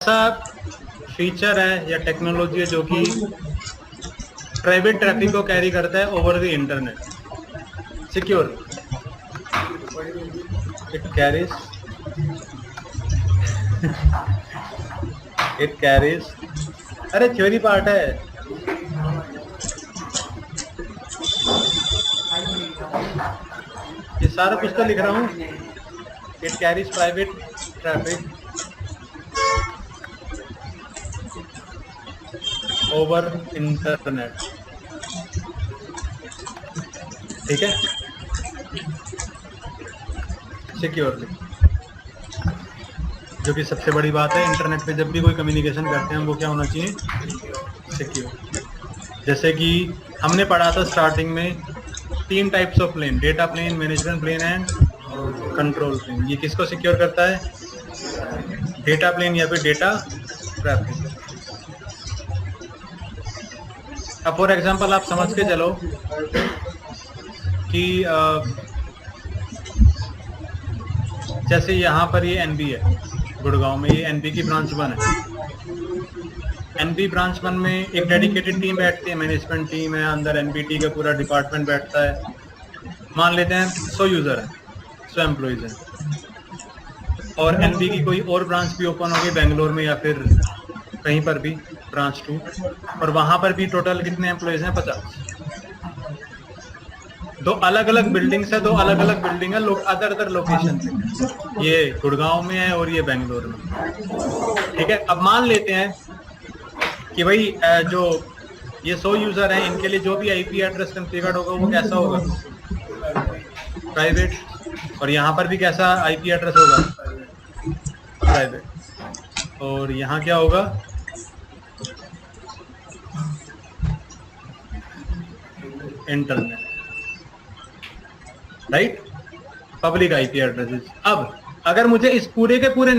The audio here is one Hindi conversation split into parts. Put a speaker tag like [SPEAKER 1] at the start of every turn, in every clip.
[SPEAKER 1] ऐसा फीचर है या टेक्नोलॉजी है जो कि प्राइवेट ट्रैफिक को कैरी करता है over the internet secure. It carries अरे थ्योरी पार्ट है। ये सारा कुछ तो लिख रहा हूँ। It carries private traffic over internet. ठीक है, सिक्योरली, जो कि सबसे बड़ी बात है। इंटरनेट पे जब भी कोई कम्युनिकेशन करते हैं वो क्या होना चाहिए? सिक्योर। जैसे कि हमने पढ़ा था स्टार्टिंग में 3 types of plane, data plane, management plane and control plane. ये किसको सिक्योर करता है? डेटा प्लेन या फिर डेटा ट्रैफिक। अब फॉर एग्जांपल आप समझ के चलो कि जैसे यहाँ पर ये एनबी है गुड़गांव में, ये एनबी की ब्रांच 1 है। एनबी ब्रांच 1 में एक डेडिकेटेड टीम बैठती है, मैनेजमेंट टीम है, अंदर एनबीटी का पूरा डिपार्टमेंट बैठता है। मान लेते हैं 100 यूजर है, 100 एम्प्लॉइज हैं, और एनबी की कोई और ब्रांच भी ओपन होगी बेंगलोर में या फिर कहीं पर भी, ब्रांच 2, और वहां पर भी टोटल कितने एम्प्लॉइज हैं? 50। 2 अलग अलग बिल्डिंग्स है, 2 अलग अलग बिल्डिंग है, लोग अदर लोकेशन पे। ये गुड़गांव में है और ये बेंगलोर में। ठीक है, अब मान लेते हैं कि भाई जो ये 100 यूजर हैं, इनके लिए जो भी आईपी एड्रेस कॉन्फ़िगर्ड होगा वो कैसा होगा? प्राइवेट। और यहाँ पर भी कैसा आईपी एड्रेस होगा? प्राइवेट। और यहाँ क्या होगा? Internet, right, public IP addresses. अब अगर मुझे इस पूरे के पूरे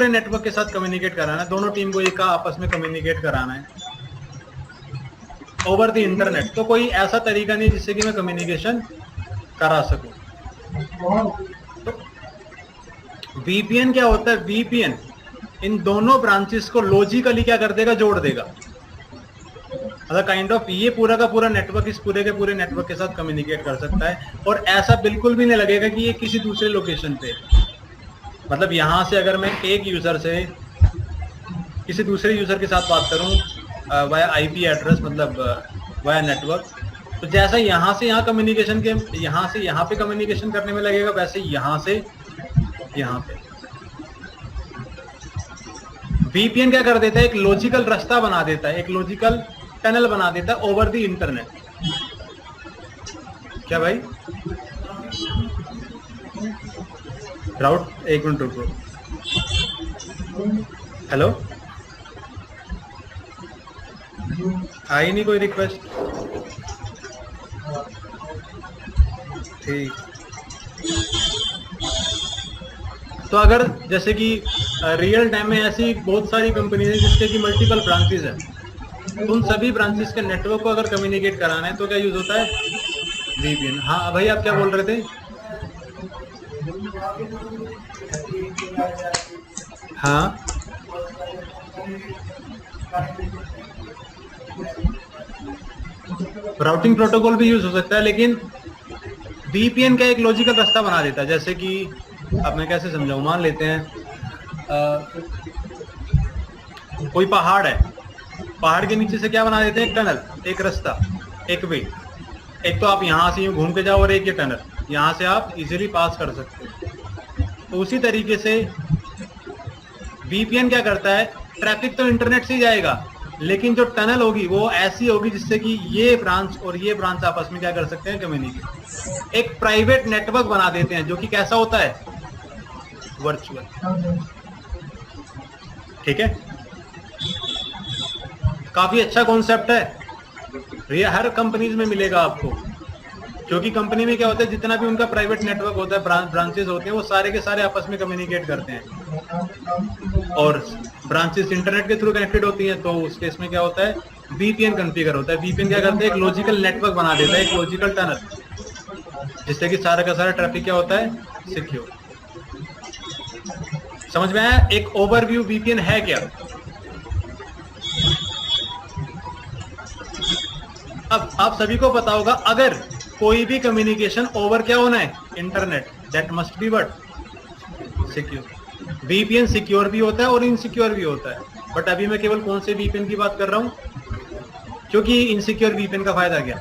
[SPEAKER 1] नेटवर्क के साथ कम्युनिकेट कराना है, दोनों टीम को एक आपस में कम्युनिकेट कराना है ओवर द इंटरनेट, तो कोई ऐसा तरीका नहीं जिससे कि मैं कम्युनिकेशन करा सकूं। तो वीपीएन क्या होता है? वीपीएन इन दोनों ब्रांचेस को लॉजिकली क्या कर देगा? जोड़ देगा। काइंड ऑफ ये पूरा का पूरा नेटवर्क इस पूरे के पूरे नेटवर्क के साथ कम्युनिकेट कर सकता है, और ऐसा बिल्कुल भी नहीं लगेगा कि ये किसी दूसरे लोकेशन पे। मतलब यहां से अगर मैं एक यूजर से किसी दूसरे यूजर के साथ बात करूं वाया आईपी एड्रेस, मतलब वाया नेटवर्क, तो जैसा यहां से यहां कम्युनिकेशन के यहां से यहां पे कम्युनिकेशन करने में लगेगा, वैसे यहां से यहां पे वीपीएन क्या कर देता है? एक लॉजिकल रास्ता बना देता है, एक लॉजिकल टनल बना देता है ओवर द इंटरनेट। क्या भाई? राउट, एक मिनट रुको। हेलो, आई नहीं कोई रिक्वेस्ट? ठीक। तो अगर जैसे कि रियल टाइम में ऐसी बहुत सारी कंपनीज हैं जिसके की मल्टीपल ब्रांचेस हैं, तो उन सभी ब्रांचेस के नेटवर्क को अगर कम्युनिकेट कराना है तो क्या यूज होता है? वीपीएन। हाँ भाई, आप क्या बोल रहे थे? हाँ, राउटिंग प्रोटोकॉल भी यूज हो सकता है, लेकिन वीपीएन का एक लॉजिकल रास्ता बना देता है। जैसे कि अब मैं कैसे समझाऊं, मान लेते हैं कोई पहाड़ है, पहाड़ के नीचे से क्या बना देते हैं? एक टनल, एक रास्ता, एक वे। एक तो आप यहाँ से यूं घूम के जाओ और एक ये टनल, यहाँ से आप इजीली पास कर सकते हो। तो उसी तरीके से वीपीएन क्या करता है? ट्रैफिक तो इंटरनेट से ही जाएगा, लेकिन जो टनल होगी वो ऐसी होगी जिससे कि ये ब्रांच और ये ब्रांच आपस में क्या कर सकते हैं? कम्युनिकेट। एक प्राइवेट नेटवर्क बना देते हैं जो कि कैसा होता है? वर्चुअल। ठीक है, काफी अच्छा कॉन्सेप्ट है। ये हर कंपनीज में मिलेगा आपको, क्योंकि कंपनी में क्या होता है, जितना भी उनका प्राइवेट नेटवर्क होता है, ब्रांचेस होते हैं, वो सारे के सारे आपस में कम्युनिकेट करते हैं, और ब्रांचेस इंटरनेट के थ्रू कनेक्टेड होती हैं। तो उस केस में क्या होता है? वीपीएन कॉन्फ़िगर होता है। वीपीएन क्या करता है? एक लॉजिकल नेटवर्क बना देता है, एक लॉजिकल टनल, जिससे कि सारा का सारा ट्रैफिक क्या होता है? सिक्योर। समझ में आया? एक ओवरव्यू वीपीएन है क्या? अब आप सभी को पता होगा, अगर कोई भी कम्युनिकेशन ओवर क्या होना है, internet, that must be what, secure. VPN secure भी होता है और इनसिक्योर भी होता है, बट अभी मैं केवल कौन से वीपीएन की बात कर रहा हूं, क्योंकि इनसिक्योर वीपीएन का फायदा क्या?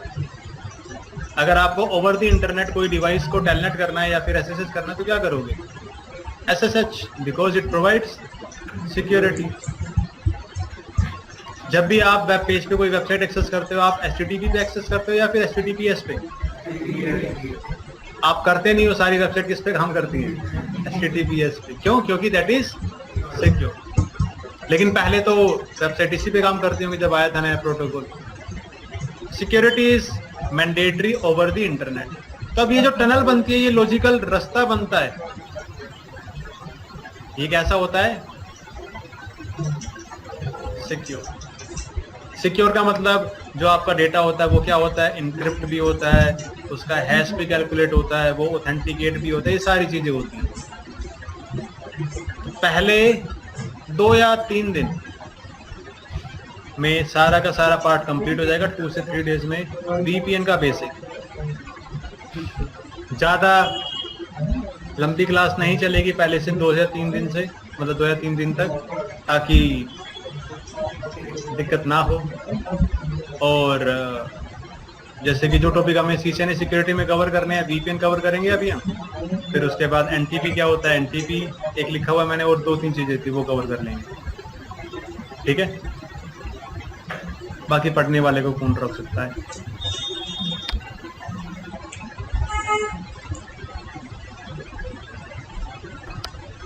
[SPEAKER 1] अगर आपको ओवर द इंटरनेट कोई डिवाइस को टेलनेट करना है या फिर एसएसएच करना है तो क्या करोगे? SSH, because it provides security. जब भी आप वेब पेज पे कोई वेबसाइट एक्सेस करते हो, आप एचटीटीपी पे एक्सेस करते हो या फिर एचटीटीपीएस पे? आप करते नहीं हो, सारी वेबसाइट किस पे काम करती है? एचटीटीपीएस पे। क्यों? क्योंकि दैट इज सिक्योर। लेकिन पहले तो वेबसाइट इसी पे काम करती होंगी जब आया था नया protocol. Security is mandatory over the internet. तो अब ये जो टनल बनती है, ये लॉजिकल रास्ता बनता है, ये कैसा होता है? सिक्योर। सिक्योर का मतलब जो आपका डेटा होता है वो क्या होता है? इनक्रिप्ट भी होता है, उसका हैश भी कैलकुलेट होता है, वो ऑथेंटिकेट भी होता है, ये सारी चीजें होती हैं। तो पहले 2 या 3 दिन में सारा का सारा पार्ट कंप्लीट हो जाएगा, 2 से 3 डेज में, वीपीएन का बेसिक। ज्यादा लंबी क्लास नहीं चलेगी, पहले से 2 या 3 दिन से, मतलब 2 या 3 दिन तक, ताकि दिक्कत ना हो। और जैसे कि जो टॉपिक हमें सीसीएनए सिक्योरिटी में कवर करने हैं, वीपीएन कवर करेंगे अभी हम। फिर उसके बाद एनटीपी क्या होता है, एनटीपी एक लिखा हुआ है मैंने, और 2-3 चीजें थी वो कवर कर लेंगे, ठीक है? बाकी पढ़ने वाले को कौन रोक सकता है?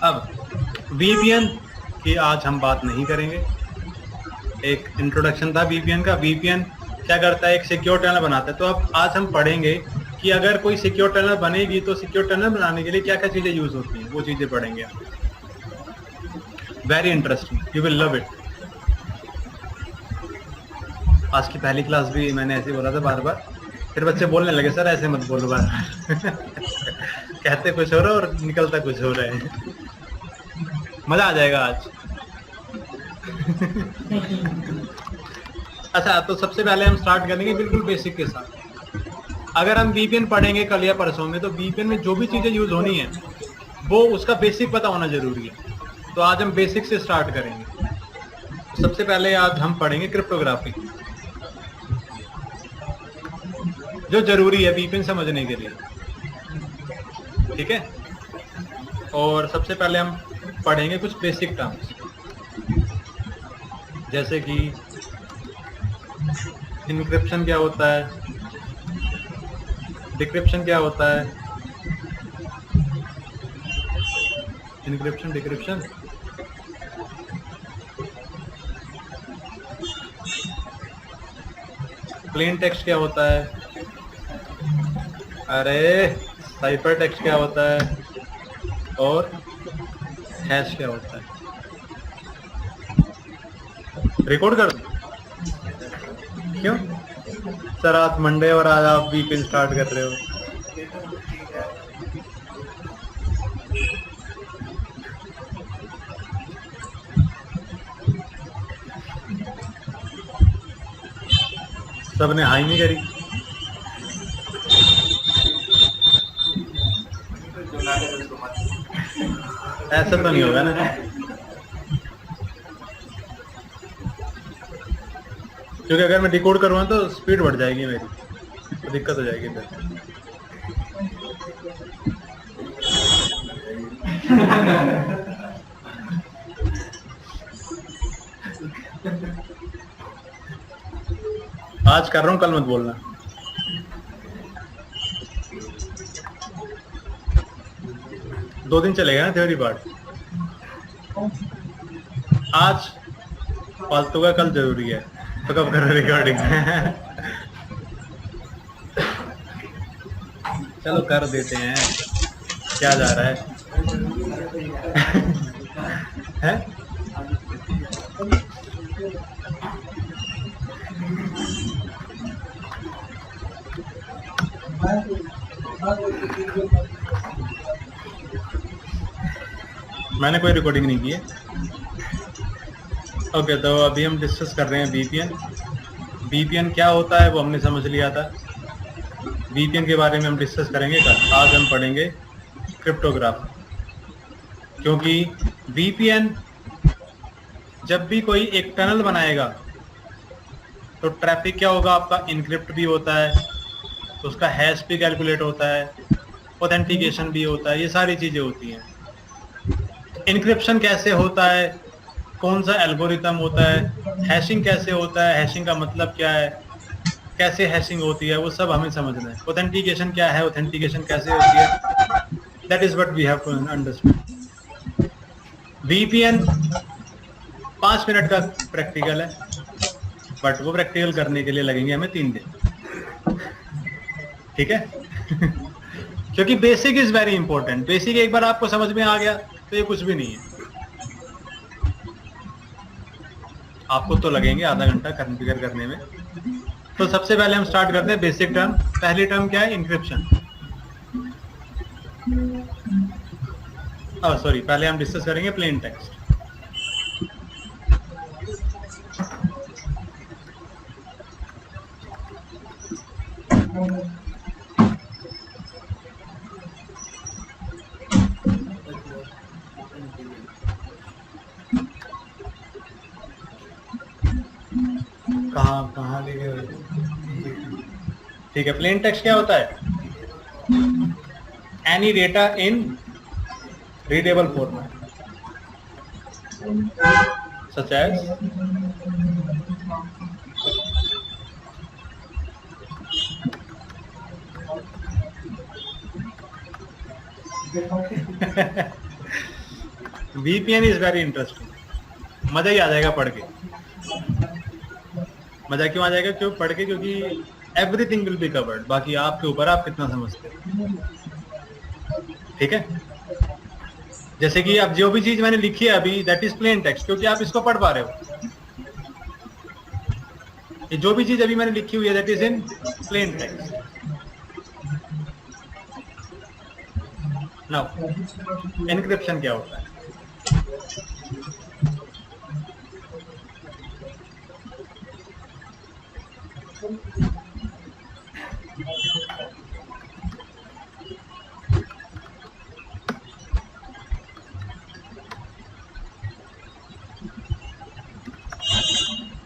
[SPEAKER 1] अब वीपीएन की आज हम बात नहीं करेंगे, एक इंट्रोडक्शन था वीपीएन का। वीपीएन क्या करता है? एक सिक्योर टनल बनाता है। तो अब आज हम पढ़ेंगे कि अगर कोई सिक्योर टनल बनेगी तो सिक्योर टनल बनाने के लिए क्या क्या चीजें यूज होती हैं, वो चीजें पढ़ेंगे। Very interesting, you will love it. आज की पहली क्लास भी मैंने ऐसे बोला था बार बार, फिर बच्चे बोलने लगे सर ऐसे मत बोलो बार कहते कुछ हो रहा है और निकलता कुछ हो रहा है। मजा आ जाएगा आज। अच्छा, तो सबसे पहले हम स्टार्ट करेंगे बिल्कुल बेसिक के साथ। अगर हम वीपीएन पढ़ेंगे कल या परसों में, तो वीपीएन में जो भी चीजें यूज होनी है वो उसका बेसिक पता होना जरूरी है। तो आज हम बेसिक से स्टार्ट करेंगे। सबसे पहले आज हम पढ़ेंगे क्रिप्टोग्राफी, जो जरूरी है वीपीएन समझने के लिए, ठीक है? और सबसे पहले हम पढ़ेंगे कुछ बेसिक टर्म्स, जैसे कि इनक्रिप्शन क्या होता है, डिक्रिप्शन क्या होता है, इनक्रिप्शन, डिक्रिप्शन, प्लेन टेक्स्ट क्या होता है, अरे साइफर टेक्स्ट क्या होता है, और हैश क्या होता है। रिकॉर्ड कर दो। क्यों सर, आज मंडे और आज आप वीकेंड स्टार्ट कर रहे हो? सबने हाई नहीं करी। ऐसा तो नहीं होगा ना, क्योंकि अगर मैं डिकोड करूँगा तो स्पीड बढ़ जाएगी मेरी, तो दिक्कत हो जाएगी फिर। आज कर रहा हूँ, कल मत बोलना। दो दिन चलेगा ना थ्योरी पार्ट। आज फालतू का, कल जरूरी है, तो कब कर रिकॉर्डिंग? चलो कर देते हैं, क्या जा रहा है? हैं? मैंने कोई रिकॉर्डिंग नहीं की है। ओके, तो अभी हम डिस्कस कर रहे हैं VPN। VPN क्या होता है वो हमने समझ लिया था। VPN के बारे में हम डिस्कस करेंगे कल। आज हम पढ़ेंगे क्रिप्टोग्राफी, क्योंकि VPN जब भी कोई एक टनल बनाएगा तो ट्रैफिक क्या होगा आपका, इनक्रिप्ट भी होता है, तो उसका हैश भी कैलकुलेट होता है, ऑथेंटिकेशन भी होता है, ये सारी चीज़ें होती हैं। इनक्रिप्शन कैसे होता है, कौन सा एल्गोरिथम होता है, हैशिंग कैसे होता है, हैशिंग का मतलब क्या है, कैसे हैशिंग होती है, वो सब हमें समझना है। ऑथेंटिकेशन क्या है, ऑथेंटिकेशन कैसे होती है, that is what we have to understand. VPN 5 minute का प्रैक्टिकल है, बट वो प्रैक्टिकल करने के लिए लगेंगे हमें 3 दिन। ठीक है? क्योंकि basic is very important. Basic एक बार आपको समझ में आ गया तो ये कुछ भी नहीं है। आपको तो लगेंगे आधा घंटा कॉन्फ़िगर करने में। तो सबसे पहले हम स्टार्ट करते हैं बेसिक टर्म। पहली टर्म क्या है, इंक्रिप्शन। सॉरी, पहले हम डिस्कस करेंगे प्लेन टेक्स्ट। कहाँ ले गए? ठीक है, प्लेन टेक्स्ट क्या होता है? Any data in readable format such as VPN is very interesting. मजा ही आ जाएगा पढ़ के। मजा क्यों आ जाएगा, क्यों पढ़ के? क्योंकि एवरीथिंग विल बी कवर्ड। बाकी आपके ऊपर आप कितना समझते हैं। ठीक है? जैसे कि अब जो भी चीज मैंने लिखी है अभी, दैट इज प्लेन टेक्स्ट, क्योंकि आप इसको पढ़ पा रहे हो। ये जो भी चीज अभी मैंने लिखी हुई है that is in plain text. Now encryption क्या होता है?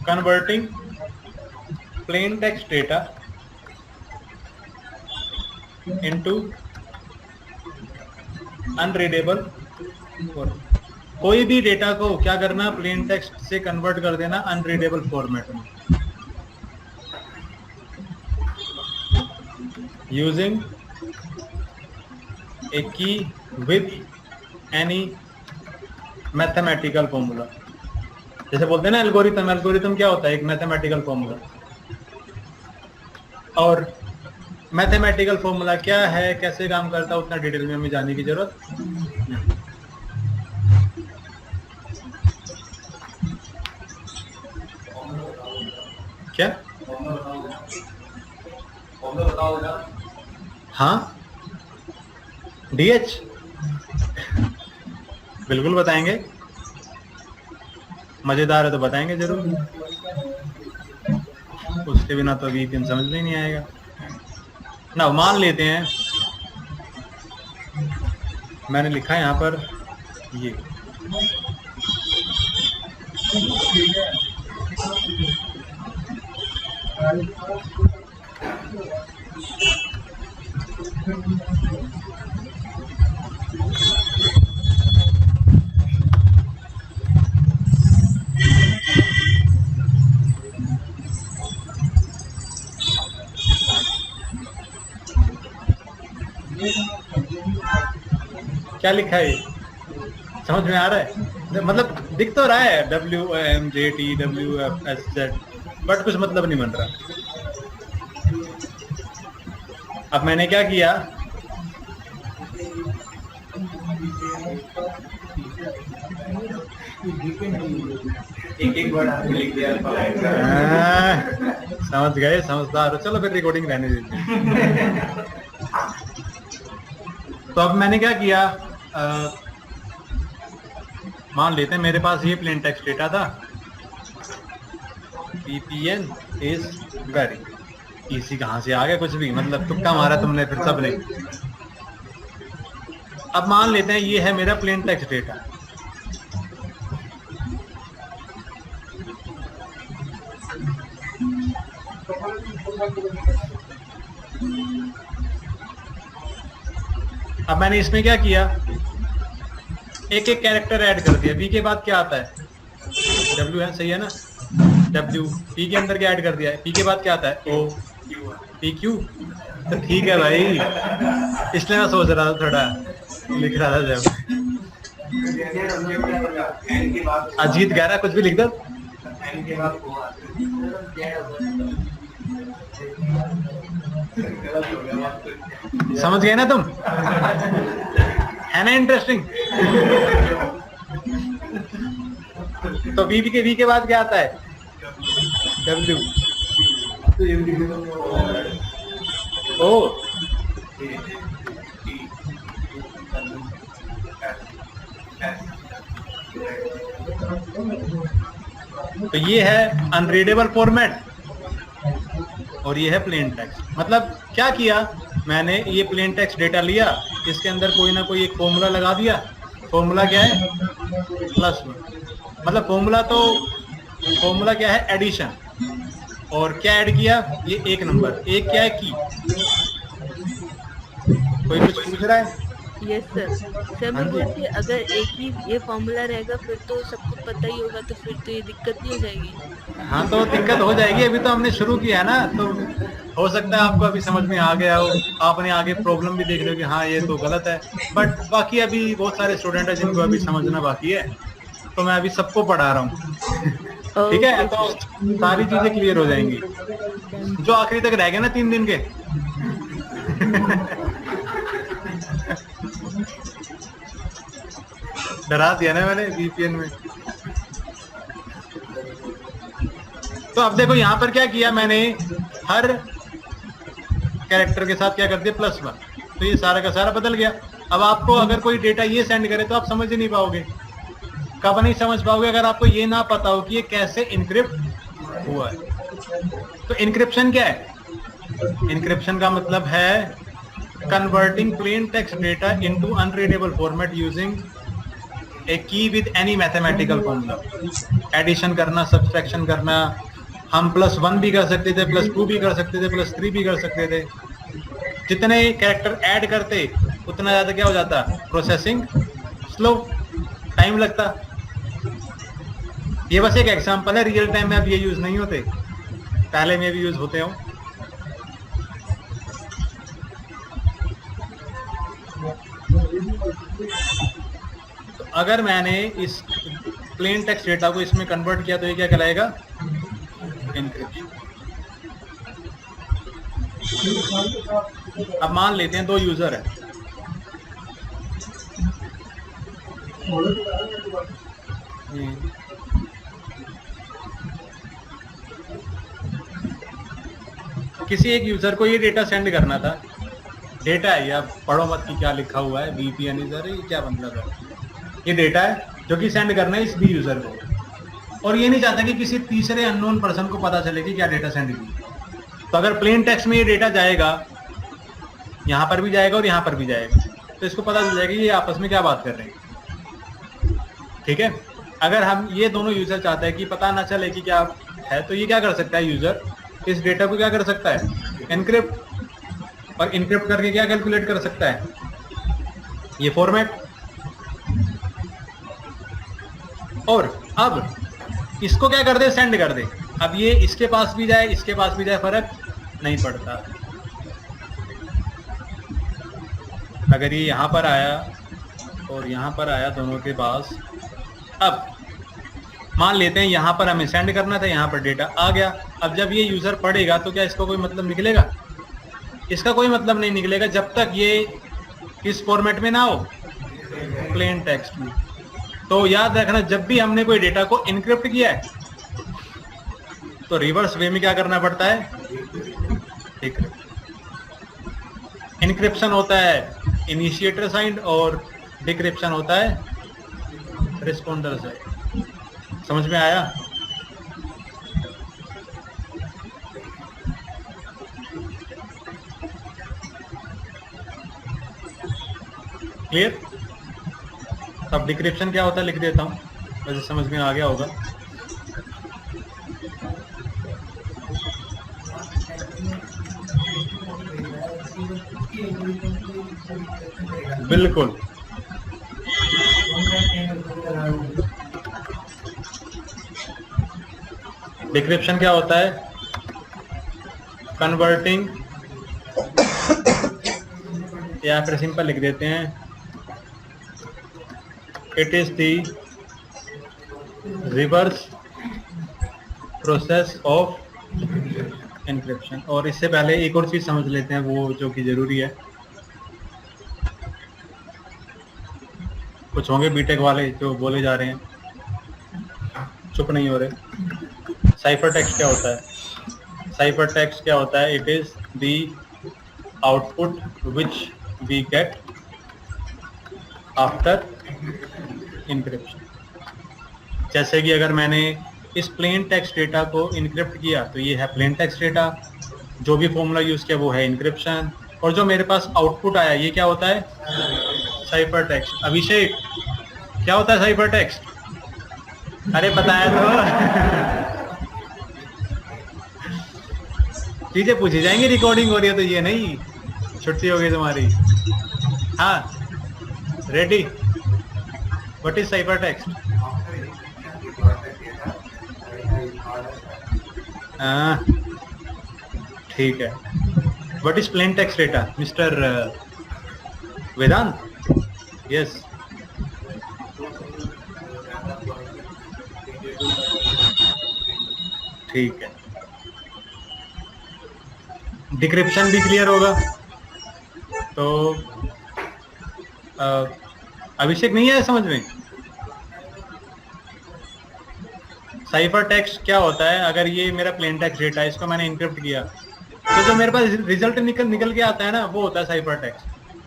[SPEAKER 1] Converting plain text data into unreadable format। कोई भी डेटा को क्या करना, प्लेन टेक्स्ट से कन्वर्ट कर देना अनरीडेबल फॉर्मेट में, यूजिंग ए की विथ एनी मैथमेटिकल फॉर्मूला। जैसे बोलते हैं ना एल्गोरिथम, एल्गोरिथम क्या होता है? एक मैथमेटिकल फॉर्मूला। और मैथमेटिकल फॉर्मूला क्या है, कैसे काम करता है, उतना डिटेल में हमें जाने की जरूरत नहीं। क्या हाँ, DH बिल्कुल बताएंगे, मजेदार है तो बताएंगे जरूर। उसके बिना तो VPN समझ में नहीं आएगा ना। मान लेते हैं मैंने लिखा है यहाँ पर ये, क्या लिखा है? समझ में आ रहा है? मतलब दिख तो रहा है WMJTWFSZ, बट कुछ मतलब नहीं बन रहा। अब मैंने क्या किया, एक वर्ड आपने लिख दिया। समझ गए, समझदार हो। चलो फिर रिकॉर्डिंग रहने दीजिए। तो अब मैंने क्या किया, मान लेते हैं मेरे पास ये प्लेन टेक्स्ट डेटा था, VPN इज वेरी इजी। कहां से आ गया कुछ भी, मतलब तुक्का मारा तुमने फिर सबने। अब मान लेते हैं ये है मेरा प्लेन टेक्स्ट डेटा। अब मैंने इसमें क्या किया, एक एक कैरेक्टर ऐड कर दिया। V के बाद क्या आता है, W है, सही है ना, W। P के अंदर क्या ऐड कर दिया है, P के बाद क्या आता है, O, PQ। तो ठीक है भाई, इसलिए मैं सोच रहा था, थोड़ा लिख रहा था जब। अजीत कह रहा कुछ भी लिख दो। समझ गए ना तुम, है ना इंटरेस्टिंग। तो V के बाद क्या आता है, W। ओ तो ये है अनरीडेबल फॉर्मेट और ये है प्लेन टेक्स्ट। मतलब क्या किया मैंने, ये प्लेन टेक्स्ट डेटा लिया, इसके अंदर कोई ना कोई एक फॉर्मूला लगा दिया। फॉर्मूला क्या है, +1। मतलब फॉर्मूला क्या है, एडिशन। और क्या ऐड किया, ये एक नंबर, एक क्या है, की। कोई कुछ पूछ रहा है?
[SPEAKER 2] यस सर मैं बोलती अगर एक ही ये फॉर्मूला रहेगा फिर तो सबको पता ही होगा, तो फिर तो ये दिक्कत नहीं हो जाएगी।
[SPEAKER 1] हाँ तो दिक्कत हो जाएगी, अभी तो हमने शुरू किया है ना, तो हो सकता है आपको अभी समझ में आ गया हो, आपने आगे प्रॉब्लम भी देख रहे हो कि हाँ ये तो गलत है। बट बाकी अभी बहुत सारे स्टूडेंट है जिनको अभी समझना बाकी है, तो मैं अभी सबको पढ़ा रहा हूँ। ठीक है, तो सारी चीजें क्लियर हो जाएंगी। जो आखिरी तक रह गए ना 3 दिन के डरा दिया ना मैंने VPN में। तो अब देखो यहाँ पर क्या किया मैंने, हर कैरेक्टर के साथ क्या कर दिया, +1। तो ये सारा का सारा बदल गया। अब आपको अगर कोई डेटा ये सेंड करे तो आप समझ ही नहीं पाओगे। कब नहीं समझ पाओगे, अगर आपको ये ना पता हो कि ये कैसे इनक्रिप्ट हुआ है। तो इनक्रिप्शन क्या है, इनक्रिप्शन का मतलब है converting plain text data into unreadable format using a key with any mathematical formula. Addition करना, सब्सट्रैक्शन करना, हम +1 भी कर सकते थे, +2 भी कर सकते थे, +3 भी कर सकते थे। जितने कैरेक्टर ऐड करते उतना ज्यादा क्या हो जाता, प्रोसेसिंग स्लो, टाइम लगता। ये बस एक एग्जांपल है, रियल टाइम में अब ये यूज नहीं होते, पहले में भी यूज होते हो। तो अगर मैंने इस प्लेन टेक्स्ट डेटा को इसमें कन्वर्ट किया तो ये क्या कहलाएगा, एन्क्रिप्शन। अब मान लेते हैं 2 यूजर है, किसी एक यूजर को ये डेटा सेंड करना था। डेटा है, या पढ़ो मत कि क्या लिखा हुआ है, VPN इज, अरे ये क्या मतलब है, ये डेटा है जो कि सेंड करना है इस B यूजर को, और ये नहीं चाहता कि किसी तीसरे अननोन पर्सन को पता चले कि क्या डेटा सेंड किया। तो अगर प्लेन टेक्स्ट में ये डेटा जाएगा, यहाँ पर भी जाएगा और यहाँ पर भी जाएगा, तो इसको पता चल जाएगा ये आपस में क्या बात कर रहे हैं। ठीक है, अगर हम ये दोनों यूजर चाहते हैं कि पता ना चले कि क्या है, तो ये क्या कर सकता है, यूजर इस डेटा को क्या कर सकता है, एनक्रिप्ट। और इनक्रिप्ट करके क्या कैलकुलेट कर सकता है, ये फॉर्मेट। और अब इसको क्या कर दे, सेंड कर दे। अब ये इसके पास भी जाए, इसके पास भी जाए, फर्क नहीं पड़ता। अगर ये यहाँ पर आया और यहाँ पर आया दोनों के पास, अब मान लेते हैं यहाँ पर हमें सेंड करना था, यहाँ पर डेटा आ गया। अब जब ये यूजर पढ़ेगा तो क्या इसका कोई मतलब निकलेगा, इसका कोई मतलब नहीं निकलेगा जब तक ये इस फॉर्मेट में ना हो, प्लेन टेक्स्ट में। तो याद रखना, जब भी हमने कोई डेटा को इनक्रिप्ट किया है तो रिवर्स वे में क्या करना पड़ता है, इनक्रिप्शन होता है इनिशिएटर साइड और डिक्रिप्शन होता है रिस्पॉन्डर्स है। समझ में आया? क्लियर? अब डिक्रिप्शन क्या होता है लिख देता हूँ, वैसे समझ में आ गया होगा। बिल्कुल, डिक्रिप्शन क्या होता है? कन्वर्टिंग, या फिर सिंपल लिख देते हैं, it is the reverse process of encryption. और इससे पहले एक और चीज समझ लेते हैं, वो जो कि जरूरी है। कुछ होंगे बीटेक वाले जो बोले जा रहे हैं, चुप नहीं हो रहे। साइफर टेक्स्ट क्या होता है? साइफर टेक्स्ट क्या होता है? It is the output which we get after encryption. जैसे कि अगर मैंने इस प्लेन टेक्स्ट डेटा को इनक्रिप्ट किया तो ये है प्लेन टेक्स्ट डेटा, जो भी फॉर्मूला यूज किया वो है इनक्रिप्शन, और जो मेरे पास आउटपुट आया ये क्या होता है? Cipher text. अभिषेक, क्या होता है साइफर टेक्स्ट? अरे बताया तो। चीजें पूछी जाएंगी, रिकॉर्डिंग हो रही है तो ये नहीं छुट्टी हो गई तुम्हारी। हाँ, ready? What is cipher text? ठीक है। What is plain text data mister Vedant? Yes. ठीक है, डिक्रिप्शन भी क्लियर होगा। तो अभिषेक नहीं है समझ में? साइफर टेक्स्ट क्या होता है? अगर ये मेरा प्लेन टेक्स्ट डेटा है, इसको मैंने इनक्रिप्ट किया तो जो मेरे पास रिजल्ट निकल के आता है ना, वो होता है साइफर टेक्स्ट,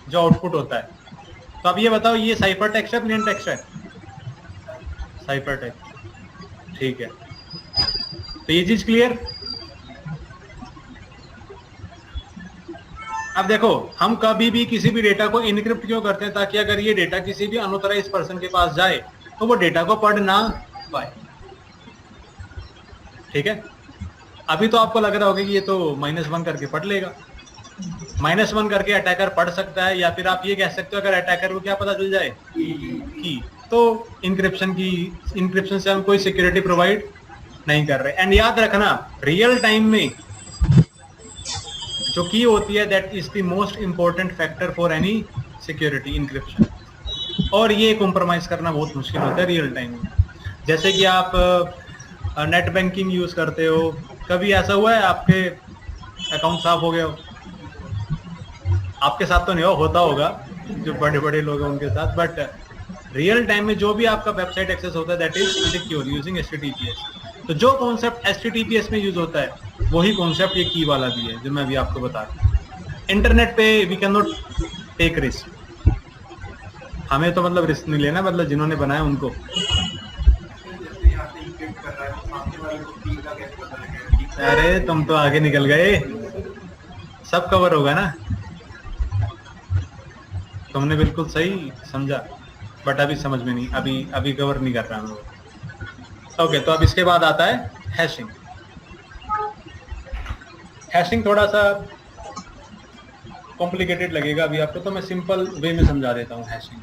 [SPEAKER 1] जो आउटपुट होता है। तो अब ये बताओ, ये साइफर टेक्स्ट है प्लेन टेक्स्ट है? Cipher text. ठीक है, तो ये चीज क्लियर। अब देखो, हम कभी भी किसी भी डेटा को इनक्रिप्ट क्यों करते हैं? ताकि अगर ये डेटा किसी भी अनऑथराइज्ड पर्सन के पास जाए तो वो डेटा को पढ़ ना पाए। ठीक है, अभी तो आपको लग रहा होगा कि ये तो -1 करके पढ़ लेगा। -1 करके अटैकर पढ़ सकता है, या फिर आप ये कह सकते हो अगर अटैकर को क्या पता चल जाए की, तो इनक्रिप्शन से हम कोई सिक्योरिटी प्रोवाइड नहीं कर रहे। एंड याद रखना, रियल टाइम में जो की होती है that is the most important factor for any security, encryption. और ये कॉम्प्रोमाइज करना बहुत मुश्किल होता है रियल टाइम में। जैसे कि आप नेट बैंकिंग यूज करते हो, कभी ऐसा हुआ है आपके अकाउंट साफ हो गया हो? आपके साथ तो नहीं होता होगा, जो बड़े बड़े लोग हैं उनके साथ, बट रियल टाइम में जो भी आपका वेबसाइट एक्सेस होता है that is secure using HTTPS। तो जो कॉन्सेप्ट HTTPS में यूज होता है वही कॉन्सेप्ट ये की वाला भी है, जो मैं अभी आपको बता रहा हूँ। इंटरनेट पे we can not take risk, हमें तो मतलब रिस्क नहीं लेना, मतलब जिन्होंने बनाया उनको। अरे तुम तो आगे निकल गए, सब कवर होगा ना। तुमने बिल्कुल सही समझा, बट अभी समझ में नहीं, अभी कवर नहीं कर रहा हूँ। ओके, तो अब इसके बाद आता है हैशिंग। हैशिंग थोड़ा सा कॉम्प्लिकेटेड लगेगा अभी आपको, तो मैं सिंपल वे में समझा देता हूँ हैशिंग।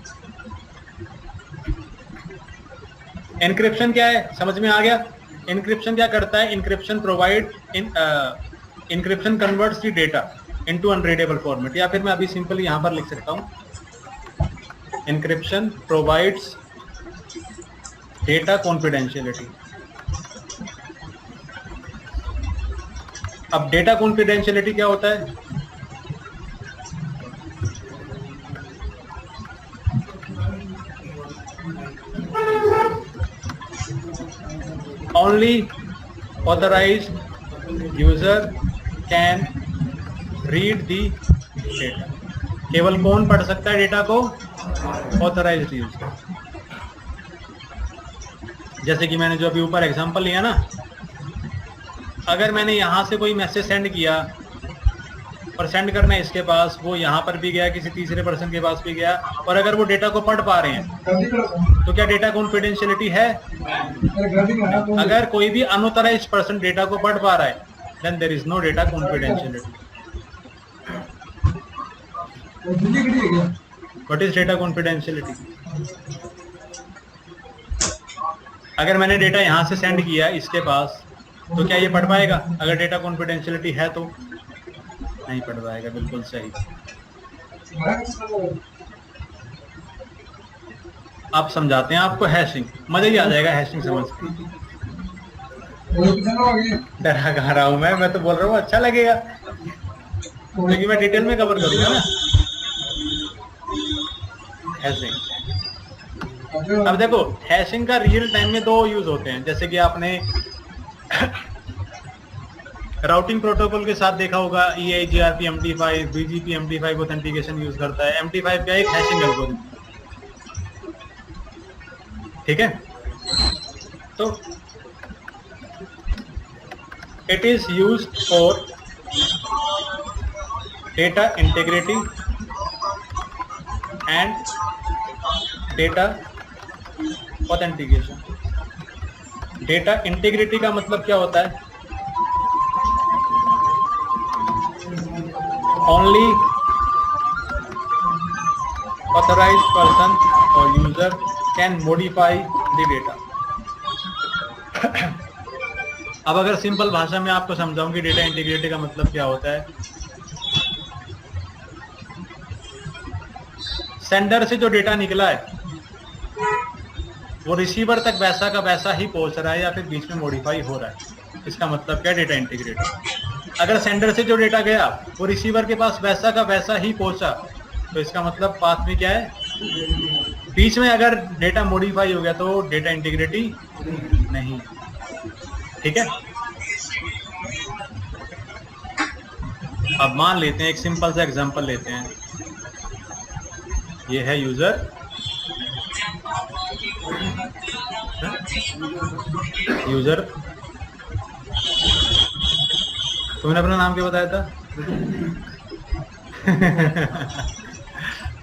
[SPEAKER 1] एनक्रिप्शन क्या है, समझ में आ गया? एनक्रिप्शन क्या करता है? Encryption provide encryption converts the data into unreadable format, या फिर मैं अभी सिंपल यहाँ पर लिख सकता हूँ, एनक्रिप्शन प्रोवाइड्स डेटा कॉन्फिडेंशियलिटी। अब डेटा कॉन्फिडेंशियलिटी क्या होता है? Only authorized user can read the data। केवल कौन पढ़ सकता है डेटा को? Authorised user. जैसे कि मैंने जो अभी ऊपर एग्जांपल लिया ना, अगर मैंने यहाँ से कोई मैसेज सेंड किया और सेंड करना है इसके पास, वो यहाँ पर भी गया, किसी तीसरे पर्सन के पास भी गया, और अगर वो डेटा को पढ़ पा रहे हैं तो क्या डेटा कॉन्फिडेंशियलिटी है? अगर कोई भी अनऑथराइज्ड पर्सन डेटा को पढ़ पा रहा है, then there is no data confidentiality. What is data confidentiality? अगर मैंने डेटा यहाँ से सेंड किया इसके पास, तो क्या ये पढ़ पाएगा? अगर डेटा कॉन्फिडेंशियलिटी है तो नहीं पढ़ पाएगा। बिल्कुल सही। आप समझाते हैं आपको हैशिंग, मजा ही आ जाएगा हैशिंग समझ के। डरा कहा रहा हूं मैं तो बोल रहा हूँ अच्छा लगेगा, क्योंकि मैं डिटेल में कवर करूंगा ना हैशिंग। अब देखो, हैशिंग का रियल टाइम में दो यूज होते हैं, जैसे कि आपने राउटिंग प्रोटोकॉल के साथ देखा होगा, EIGRP MD5, BGP MD5 authentication use करता है। MD5 का एक हैशिंग एल्गोरिथम, ठीक है। तो it is used for data integrity and data authentication. Data integrity का मतलब क्या होता है? Only authorized person or user can modify the data. अब अगर सिंपल भाषा में आपको समझाऊं कि डेटा इंटीग्रिटी का मतलब क्या होता है, सेंडर से जो डेटा निकला है वो रिसीवर तक वैसा का वैसा ही पहुंच रहा है या फिर बीच में मॉडिफाई हो रहा है, इसका मतलब क्या? Data integrity. अगर सेंडर से जो डेटा गया वो रिसीवर के पास वैसा का वैसा ही पहुंचा, तो इसका मतलब पाथ में क्या है? बीच में अगर डेटा मॉडिफाई हो गया तो डेटा इंटीग्रिटी नहीं, ठीक है। अब मान लेते हैं, एक सिंपल सा एग्जांपल लेते हैं। ये है यूजर, यूजर तुमने अपना नाम क्या बताया था?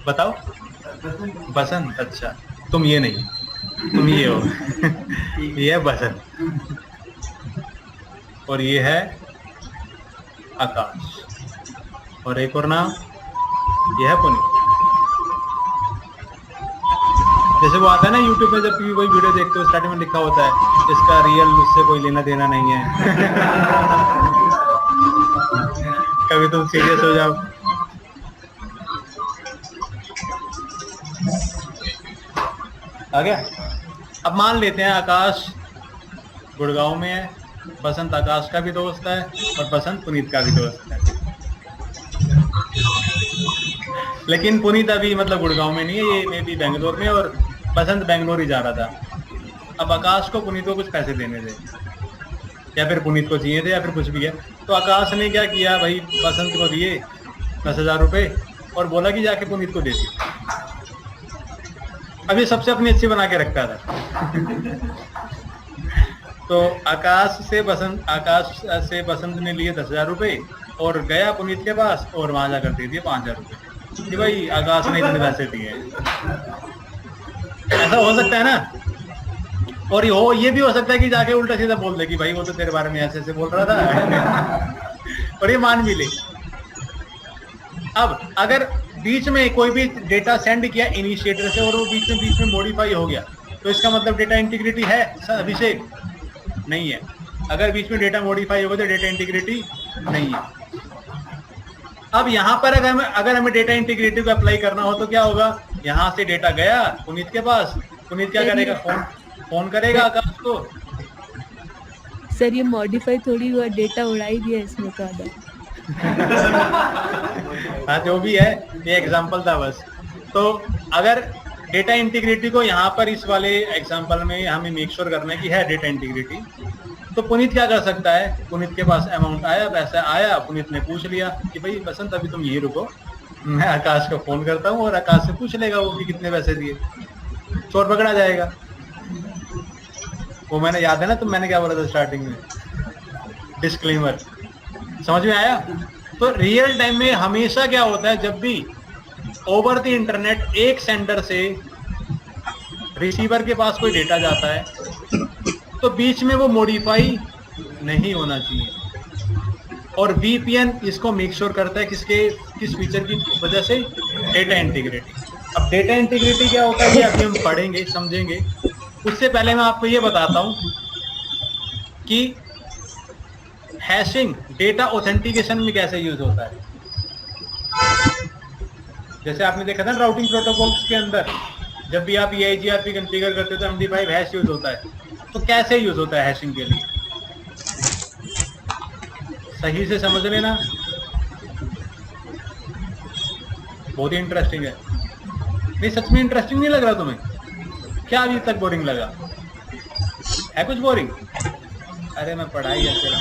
[SPEAKER 1] बताओ। बसंत। अच्छा, तुम ये नहीं, तुम ये हो। ये है बसंत और ये है आकाश, और एक और नाम ये है पुनीत। जैसे वो आता है ना यूट्यूब पे, जब कोई वीडियो देखते हो स्टार्टिंग में लिखा होता है इसका रियल उससे कोई लेना देना नहीं है। कभी तुम सीरियस हो जाओ। आ गया? अब मान लेते हैं आकाश गुड़गांव में है, बसंत आकाश का भी दोस्त है और बसंत पुनीत का भी दोस्त है। लेकिन पुनीत अभी मतलब गुड़गांव में नहीं है, ये मे बी बेंगलोर में, और बसंत बेंगलोर ही जा रहा था। अब आकाश को पुनीत को कुछ पैसे देने थे, या फिर पुनीत को चाहिए थे, या फिर कुछ भी है। तो आकाश ने क्या किया भाई, बसंत को दिए 10,000 रुपए और बोला कि जाके पुनीत को दे दी। अब ये सबसे अपनी अच्छी बना के रखता था। तो आकाश से बसंत ने लिए 10,000 रुपए और गया पुनीत के पास और वहां जाकर दे दिए 5,000 रुपए कि भाई आकाश ने इतने पैसे दिए। ऐसा हो सकता है ना। और ये भी हो सकता है कि जाके उल्टा सीधा बोल दे कि भाई वो तो तेरे बारे में ऐसे ऐसे बोल रहा था और ये मान भी ले। अब अगर बीच में कोई भी डेटा सेंड किया इनिशिएटर से और वो बीच में मॉडिफाई हो गया, तो इसका मतलब डेटा इंटीग्रिटी है अभिषेक? नहीं है। अगर बीच में डेटा मॉडिफाई होगा तो डेटा इंटीग्रिटी नहीं है। अब यहाँ पर अगर हमें डेटा इंटीग्रिटी को अप्लाई करना हो तो क्या होगा? यहाँ से डेटा गया पुनीत के पास, पुनीत क्या करेगा? फोन करेगा आकाश को।
[SPEAKER 2] सर ये मॉडिफाई थोड़ी हुआ, डेटा उड़ा ही दिया इसमें तो आधा।
[SPEAKER 1] हाँ जो भी है, ये एग्जांपल था बस। तो अगर डेटा इंटीग्रिटी को यहाँ पर इस वाले एग्जांपल में हमें मेक श्योर करना है कि है डेटा इंटीग्रिटी, तो पुनीत क्या कर सकता है? पुनीत के पास अमाउंट आया, पैसा आया, पुनीत ने पूछ लिया कि भाई बसंत अभी तुम यही रुको, मैं आकाश को फोन करता हूँ, और आकाश से पूछ लेगा वो कि कितने पैसे दिए, चोर पकड़ा जाएगा। वो मैंने याद है ना, तो मैंने क्या बोला था स्टार्टिंग में, डिस्क्लेमर, समझ में आया? तो रियल टाइम में हमेशा क्या होता है, जब भी ओवर द इंटरनेट एक सेंडर से रिसीवर के पास कोई डेटा जाता है, तो बीच में वो मॉडिफाई नहीं होना चाहिए। और वीपीएन इसको मेक श्योर करता है किस फीचर की वजह से, डेटा इंटीग्रिटी। अब डेटा इंटीग्रिटी क्या होता है ये अभी हम पढ़ेंगे, समझेंगे। उससे पहले मैं आपको ये बताता हूं कि हैशिंग डेटा ऑथेंटिकेशन में कैसे यूज होता है। जैसे आपने देखा था राउटिंग प्रोटोकॉल्स के अंदर, जब भी आप EIGRP कॉन्फ़िगर करते हो तो MD5 हैश यूज होता है। तो कैसे यूज होता है हैशिंग के लिए, सही से समझ लेना, बहुत ही इंटरेस्टिंग है। नहीं सच में इंटरेस्टिंग नहीं लग रहा तुम्हें? क्या अभी तक बोरिंग लगा है? कुछ बोरिंग? अरे मैं पढ़ाई है तेरा।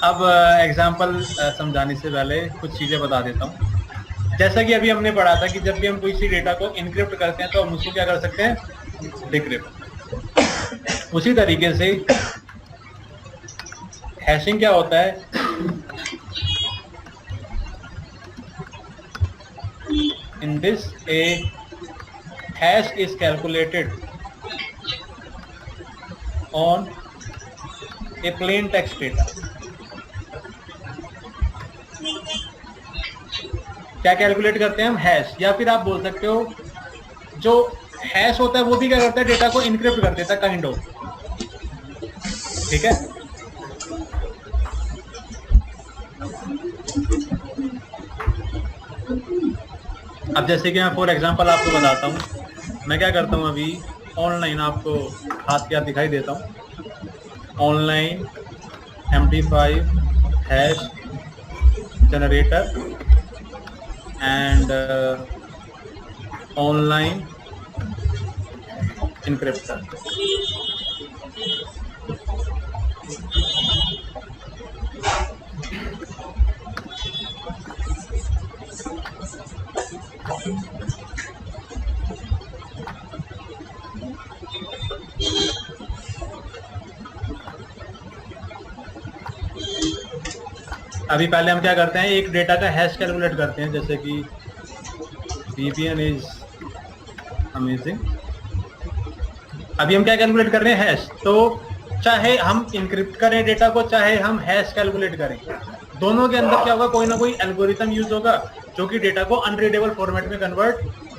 [SPEAKER 1] अब एग्जाम्पल समझाने से पहले कुछ चीजें बता देता हूँ। जैसा कि अभी हमने पढ़ा था कि जब भी हम कोई सी डेटा को इनक्रिप्ट करते हैं तो हम उसको क्या कर सकते हैं, डिक्रिप्ट। उसी तरीके से हैशिंग क्या होता है, in this A hash is calculated on A plane text data. क्या कैलकुलेट करते हैं हम? हैश। या फिर आप बोल सकते हो जो हैश होता है वो भी क्या करता है, डेटा को इनक्रिप्ट कर देता है, काइंड ऑफ। ठीक है, अब जैसे कि मैं फॉर एग्जांपल आपको बताता हूँ, मैं क्या करता हूँ अभी ऑनलाइन, आपको हाथ के हाथ दिखाई देता हूँ, online MD5 hash generator and online encryptor. अभी पहले हम क्या करते हैं, एक डेटा का हैश कैलकुलेट करते हैं, जैसे कि VPN इज अमेजिंग। अभी हम क्या कैलकुलेट कर रहे हैं, हैश। तो चाहे हम इनक्रिप्ट करें डेटा को, चाहे हम हैश कैलकुलेट करें, दोनों के अंदर क्या होगा, कोई ना कोई एल्गोरिथम यूज होगा जो कि डेटा को अनरीडेबल फॉर्मेट में कन्वर्ट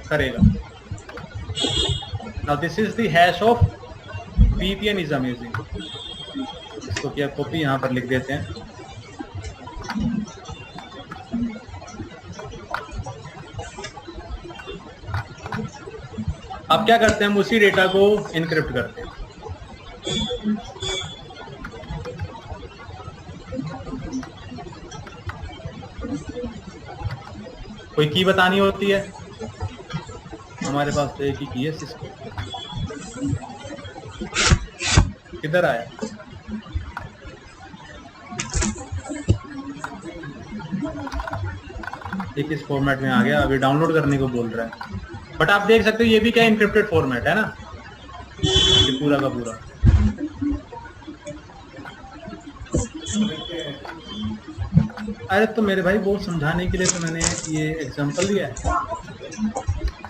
[SPEAKER 1] करेगा। Now this is the hash of VPN is amazing. इसको क्या कॉपी यहाँ पर लिख देते हैं। अब क्या करते हैं, हम उसी डेटा को इनक्रिप्ट करते हैं। कोई की बतानी होती है, हमारे पास तो एक ही की है, सिस्को। किधर आया? एक इस फॉर्मेट में आ गया, अभी डाउनलोड करने को बोल रहा है। बट आप देख सकते हो ये भी क्या इनक्रिप्टेड फॉर्मेट है ना, ये पूरा का पूरा। अरे तो मेरे भाई वो समझाने के लिए तो मैंने ये एग्जांपल दिया है,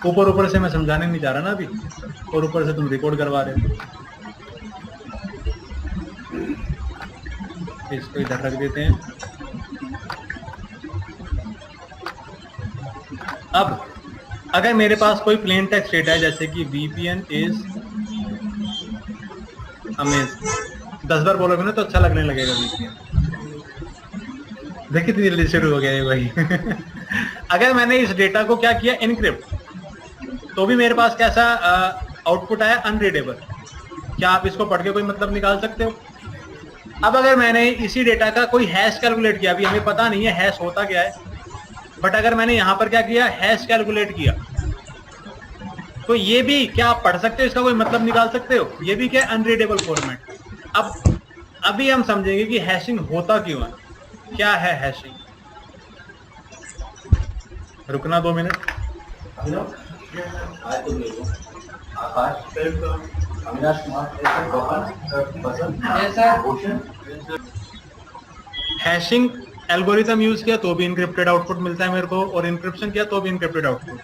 [SPEAKER 1] ऊपर ऊपर से मैं समझाने नहीं जा रहा ना अभी, और ऊपर से तुम रिकॉर्ड करवा रहे हो। इसको इधर रख देते हैं। अब अगर मेरे पास कोई प्लेन टेक्स्ट डेटा है, जैसे कि VPN इज अमेजिंग, 10 बार बोलोगे ना तो अच्छा लगने लगेगा VPN। देखिए कितनी जल्दी शुरू हो गया ये भाई। अगर मैंने इस डेटा को क्या किया, इनक्रिप्ट, तो भी मेरे पास कैसा आउटपुट आया, अनरीडेबल। क्या आप इसको पढ़ के कोई मतलब निकाल सकते हो? अब अगर मैंने इसी डेटा का कोई हैश कैलकुलेट किया, अभी हमें पता नहीं है हैश होता क्या है, बट अगर मैंने यहां पर क्या किया, हैश कैलकुलेट किया, तो ये भी क्या आप पढ़ सकते हो, इसका कोई मतलब निकाल सकते हो? ये भी क्या, अनरीडेबल फॉर्मेट। अब अभी हम समझेंगे कि हैशिंग होता क्यों है, क्या है हैशिंग। रुकना 2 मिनट। हैशिंग एल्गोरिथम यूज किया तो भी इनक्रिप्टेड आउटपुट मिलता है मेरे को, और इनक्रिप्शन किया तो भी इनक्रिप्टेड आउटपुट।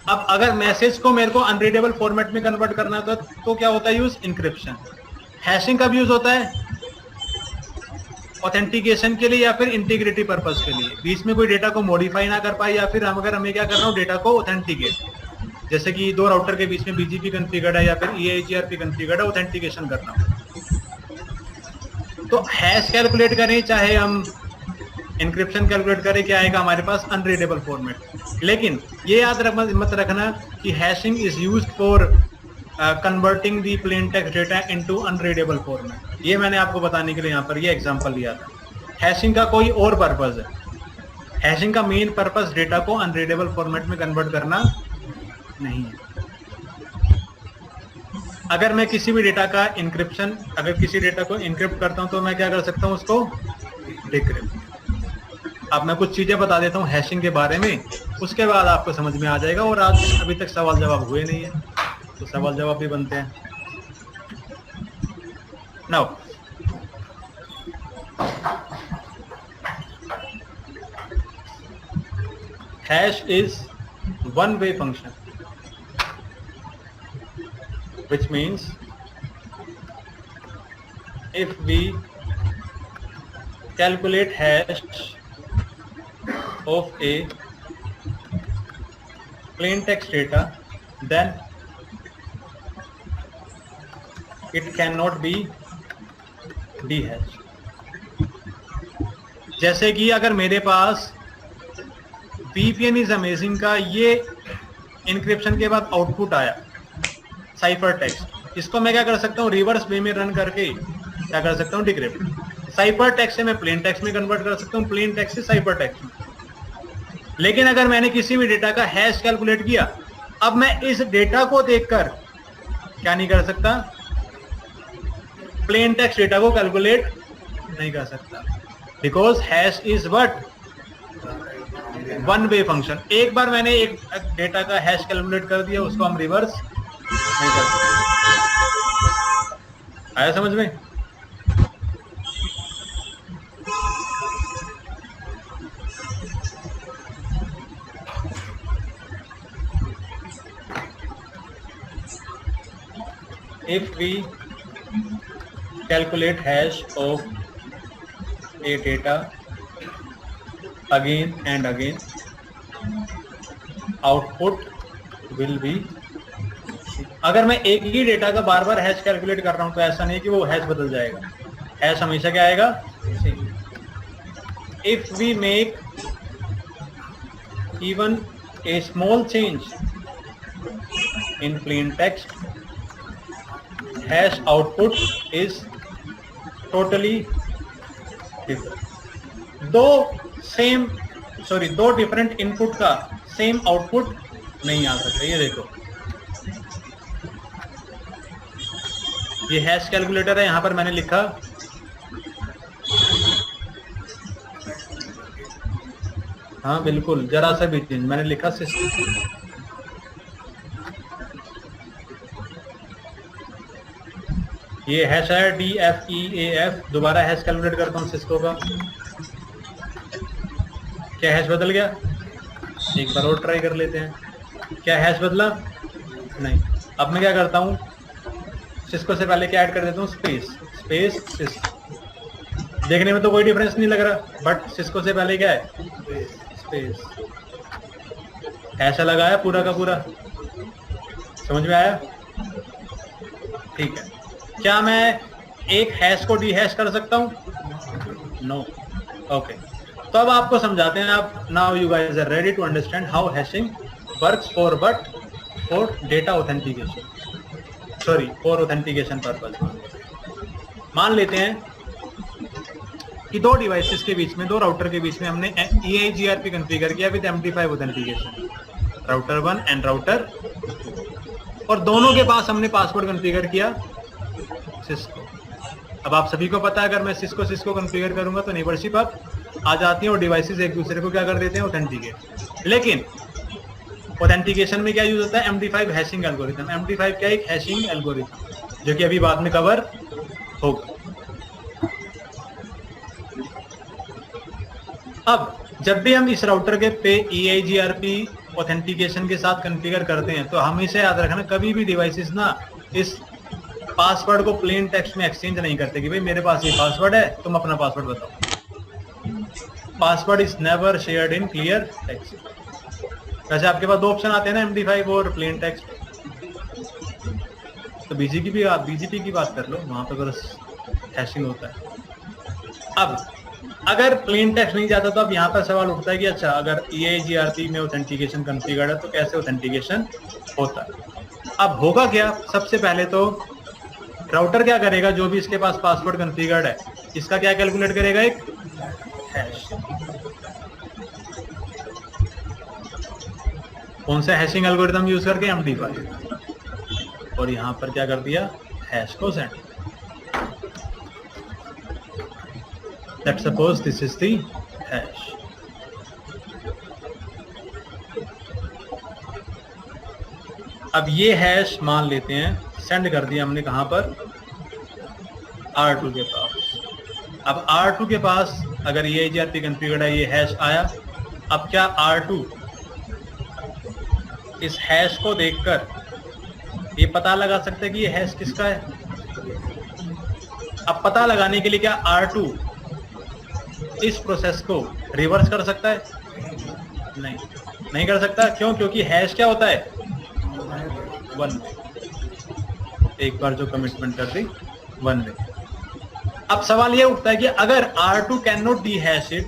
[SPEAKER 1] अब अगर मैसेज को मेरे को अनरीडेबल फॉर्मेट में कन्वर्ट करना था तो क्या होता है यूज? इनक्रिप्शन। हैशिंग कब यूज होता है? ऑथेंटिकेशन के लिए या फिर इंटीग्रिटी पर्पस के लिए, बीच में कोई डेटा को मॉडिफाई ना कर पाए, या फिर हम अगर हमें क्या करना हो डेटा को ऑथेंटिकेट, जैसे कि दो राउटर के बीच में BGP कॉन्फ़िगर्ड है या फिर EIGRP कॉन्फ़िगर्ड है, ऑथेंटिकेशन करना हो तो हैश कैलकुलेट करें चाहे हम इंक्रिप्शन कैलकुलेट करें, क्या आएगा हमारे पास? Unreadable format. लेकिन ये याद मत रखना कि hashing is used for converting the plane text data into unreadable format. ये मैंने आपको बताने के लिए यहाँ पर ये एग्जांपल लिया था। हैशिंग का कोई और पर्पस है, हैशिंग का मेन पर्पस डेटा को अनरीडेबल फॉर्मेट में कन्वर्ट करना नहीं है। अगर मैं किसी भी डेटा का इंक्रिप्शन, अगर किसी डेटा को इंक्रिप्ट करता हूं तो मैं क्या कर सकता हूं? उसको डिक्रिप्ट। अब मैं कुछ चीजें बता देता हूं हैशिंग के बारे में, उसके बाद आपको समझ में आ जाएगा। और आज अभी तक सवाल जवाब हुए नहीं है तो सवाल जवाब भी बनते हैं। Now hash is one way function, which means if we calculate hash of a plain text data, then it cannot be dehashed। जैसे कि अगर मेरे पास VPN is amazing का ये इंक्रिप्शन के बाद आउटपुट आया साइफर टेक्स्ट, इसको मैं क्या कर सकता हूँ? रिवर्स वे में रन करके क्या कर सकता हूँ? डिक्रिप्ट। साइफर टेक्स्ट से मैं प्लेन टेक्स्ट में कन्वर्ट कर सकता हूँ, प्लेन टेक्स्ट से साइफर टेक्स्ट में। लेकिन अगर मैंने किसी भी डेटा का हैश कैलकुलेट किया, अब मैं इस डेटा को देखकर क्या नहीं कर सकता? प्लेन टेक्स्ट डेटा को कैलकुलेट नहीं कर सकता, because hash is what? One way function. एक बार मैंने एक डेटा का हैश कैलकुलेट कर दिया, उसको हम रिवर्स नहीं कर सकते। आया समझ में? If we calculate hash of a data again and again, output will be, अगर मैं एक ही डेटा का बार बार हैश कैलकुलेट कर रहा हूं तो ऐसा नहीं कि वो हैश बदल जाएगा, हैश हमेशा क्या आएगा? If we make even a small change in plain text, hash output is totally different. दो डिफरेंट इनपुट का सेम आउटपुट नहीं आ सकता। ये देखो, ये हैश कैलकुलेटर है, यहां पर मैंने लिखा हाँ बिल्कुल, जरा सा भी चेंज, मैंने लिखा सिस्टम। ये हैश है DFEAF। दोबारा हैश कैलकुलेट करता हूँ सिस्को का, क्या हैश बदल गया? एक बार और ट्राई कर लेते हैं, क्या हैश बदला? नहीं। अब मैं क्या करता हूँ? सिस्को से पहले क्या ऐड कर देता हूँ? Space Cisco. देखने में तो कोई डिफरेंस नहीं लग रहा, बट सिस्को से पहले क्या है? स्पेस। ऐसा लगाया पूरा का पूरा, समझ में आया? ठीक है। क्या मैं एक हैश को डीहैश कर सकता हूँ? नो। ओके, तो अब आपको समझाते हैं। आप now you guys are ready to understand how hashing works for data authentication, sorry for authentication purpose. मान लेते हैं कि दो डिवाइसेस के बीच में, दो राउटर के बीच में हमने EIGRP कॉन्फ़िगर किया with MD5 authentication, router 1 and router 2, और दोनों के पास हमने पासवर्ड कॉन्फ़िगर किया सिस्को। अब आप सभी को पता है अगर मैं सिस्को कॉन्फ़िगर करूंगा तो नेबरशिप अब आ जाती है और डिवाइसेस एक दूसरे को क्या कर देते हैं? ऑथेंटिकेट। लेकिन ऑथेंटिकेशन में क्या यूज होता है? MD5 hashing algorithm. MD5 क्या? एक हैशिंग एल्गोरिथम। जो कि अभी बाद में कवर होगा। अब जब भी हम इस राउटर के पे EIGRP ऑथेंटिकेशन के साथ कॉन्फ़िगर करते हैं तो हमेशा याद रखना, कभी भी डिवाइसेस ना इस पासवर्ड को प्लेन टेक्स्ट में एक्सचेंज नहीं करते कि भाई मेरे पास ये पासवर्ड है, तुम अपना पासवर्ड बताओ। Password is never shared in clear text. वैसे आपके पास दो ऑप्शन आते हैं ना, MD5 और प्लेन टेक्स्ट। तो BGP की बात कर लो, वहां पे बस हैशिंग होता है। अब अगर प्लेन टेक्स्ट नहीं जाता तो अब यहाँ पर सवाल उठता है कि अच्छा अगर EIGRP में ऑथेंटिकेशन कॉन्फ़िगर्ड है तो कैसे ऑथेंटिकेशन होता है। अब होगा क्या, सबसे पहले तो राउटर क्या करेगा, जो भी इसके पास पासवर्ड कॉन्फ़िगर्ड है इसका क्या कैलकुलेट करेगा, एक हैश। कौन सा हैशिंग एल्गोरिथम यूज करके, MD5। और यहां पर क्या कर दिया, हैश को send. Let's suppose this is the hash. अब ये हैश मान लेते हैं सेंड कर दिया हमने कहां पर, R2 के पास। अब R2 के पास अगर EIGRP कॉन्फ़िगर्ड है, ये हैश आया। अब क्या R2 इस हैश को देखकर ये पता लगा सकते हैं कि ये हैश किसका है? अब पता लगाने के लिए क्या R2 इस प्रोसेस को रिवर्स कर सकता है? नहीं कर सकता। क्यों? क्योंकि हैश क्या होता है, 1 वे। एक बार जो कमिटमेंट कर दी 1 वे। अब सवाल ये उठता है कि अगर R2 can not dehash it,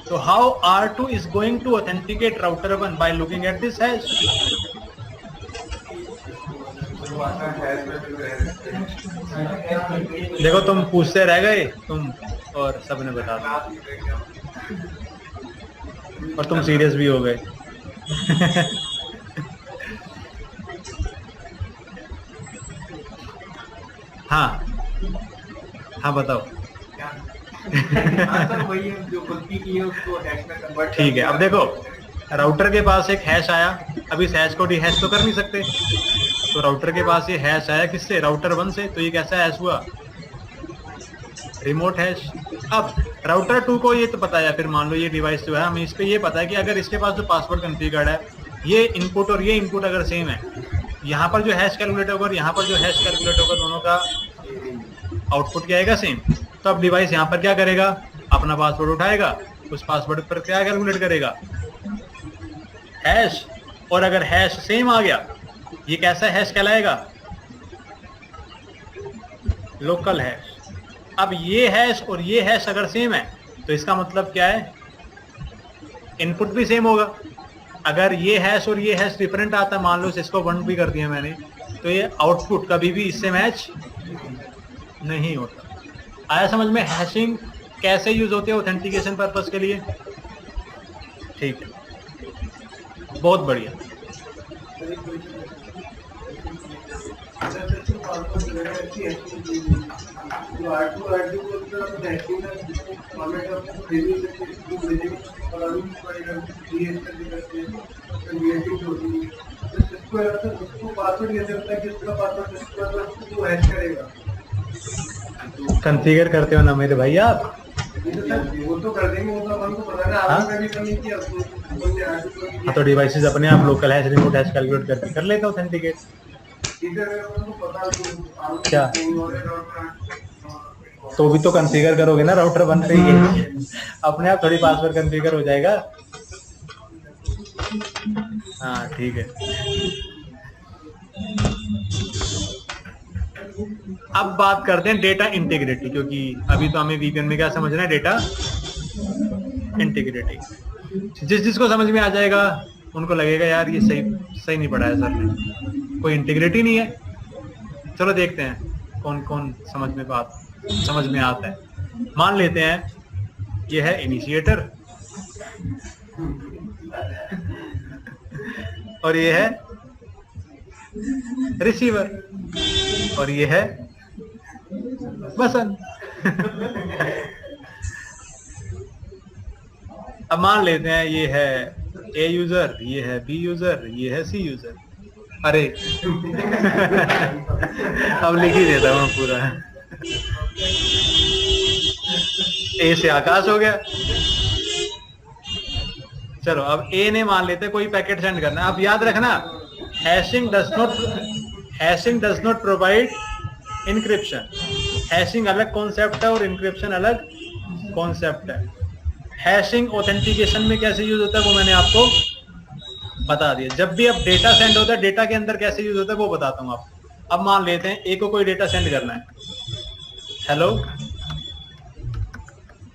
[SPEAKER 1] तो how R2 is going to authenticate router 1 by looking at this hash? देखो तुम पूछते रह गए, तुम और सबने बता दिया, और तुम सीरियस भी हो गए। हाँ बताओ। ठीक है, अब देखो राउटर के पास एक हैश आया, अब इस हैश को डीहैश तो कर नहीं सकते, तो राउटर के पास ये हैश आया किससे, राउटर 1 से। तो ये कैसा हैश हुआ, रिमोट हैश। अब राउटर 2 को ये तो पता है, फिर मान लो ये डिवाइस जो है हमें इस पे ये पता है कि अगर इसके पास जो पासवर्ड कॉन्फ़िगर्ड है, ये इनपुट और ये इनपुट अगर सेम है, यहाँ पर जो हैश कैलकुलेट होगा और यहाँ पर जो हैश कैलकुलेट होगा, दोनों का आउटपुट क्या आएगा, सेम। तो अब डिवाइस यहाँ पर क्या करेगा, अपना पासवर्ड उठाएगा, उस पासवर्ड पर क्या कैलकुलेट करेगा, हैश। और अगर हैश सेम आ गया, ये कैसा हैश कहलाएगा, लोकल हैश। अब ये हैश और ये हैश अगर सेम है तो इसका मतलब क्या है, इनपुट भी सेम होगा। अगर ये हैश और ये हैश डिफरेंट आता है, मान लो इसको 1 भी कर दिया मैंने, तो ये आउटपुट कभी भी इससे मैच नहीं होता। आया समझ में हैशिंग कैसे यूज होती है ऑथेंटिकेशन पर्पस के लिए? ठीक है, बहुत बढ़िया। कॉन्फ़िगर करते हो ना मेरे भाई आप? वो तो कर देंगे, वो तो अपन को पता है। आपने भी करनी थी हाँ, तो डिवाइसेस अपने आप local hash, remote hash calculate करके कर लेते ऑथेंटिकेट। क्या तो भी तो कॉन्फ़िगर करोगे ना राउटर 1 पे ही, अपने आप थोड़ी पासवर्ड कॉन्फ़िगर हो जाएगा। हाँ ठीक है। अब बात करते हैं डेटा इंटीग्रिटी, क्योंकि अभी तो हमें वीपीएन में क्या समझना है, डेटा इंटीग्रिटी। जिसको समझ में आ जाएगा उनको लगेगा यार ये सही नहीं पढ़ाया सर ने, कोई इंटीग्रिटी नहीं है। चलो देखते हैं कौन कौन समझ में आता है। मान लेते हैं ये है इनिशिएटर और ये है रिसीवर और ये है बसन। अब मान लेते हैं ये है ए यूजर, ये है बी यूजर, ये है सी यूजर। अरे अब लिख ही देता हूँ पूरा। ए से आकाश हो गया। चलो अब ए ने मान लेते कोई पैकेट सेंड करना है। अब याद रखना hashing does not provide encryption. Hashing अलग कॉन्सेप्ट है और इनक्रिप्शन अलग कॉन्सेप्ट है। हैशिंग ऑथेंटिकेशन में कैसे यूज होता है वो मैंने आपको बता दिया। जब भी अब डेटा सेंड होता है, डेटा के अंदर कैसे यूज होता है वो बताता हूँ आपको। अब मान लेते हैं ए को कोई डेटा सेंड करना है, हेलो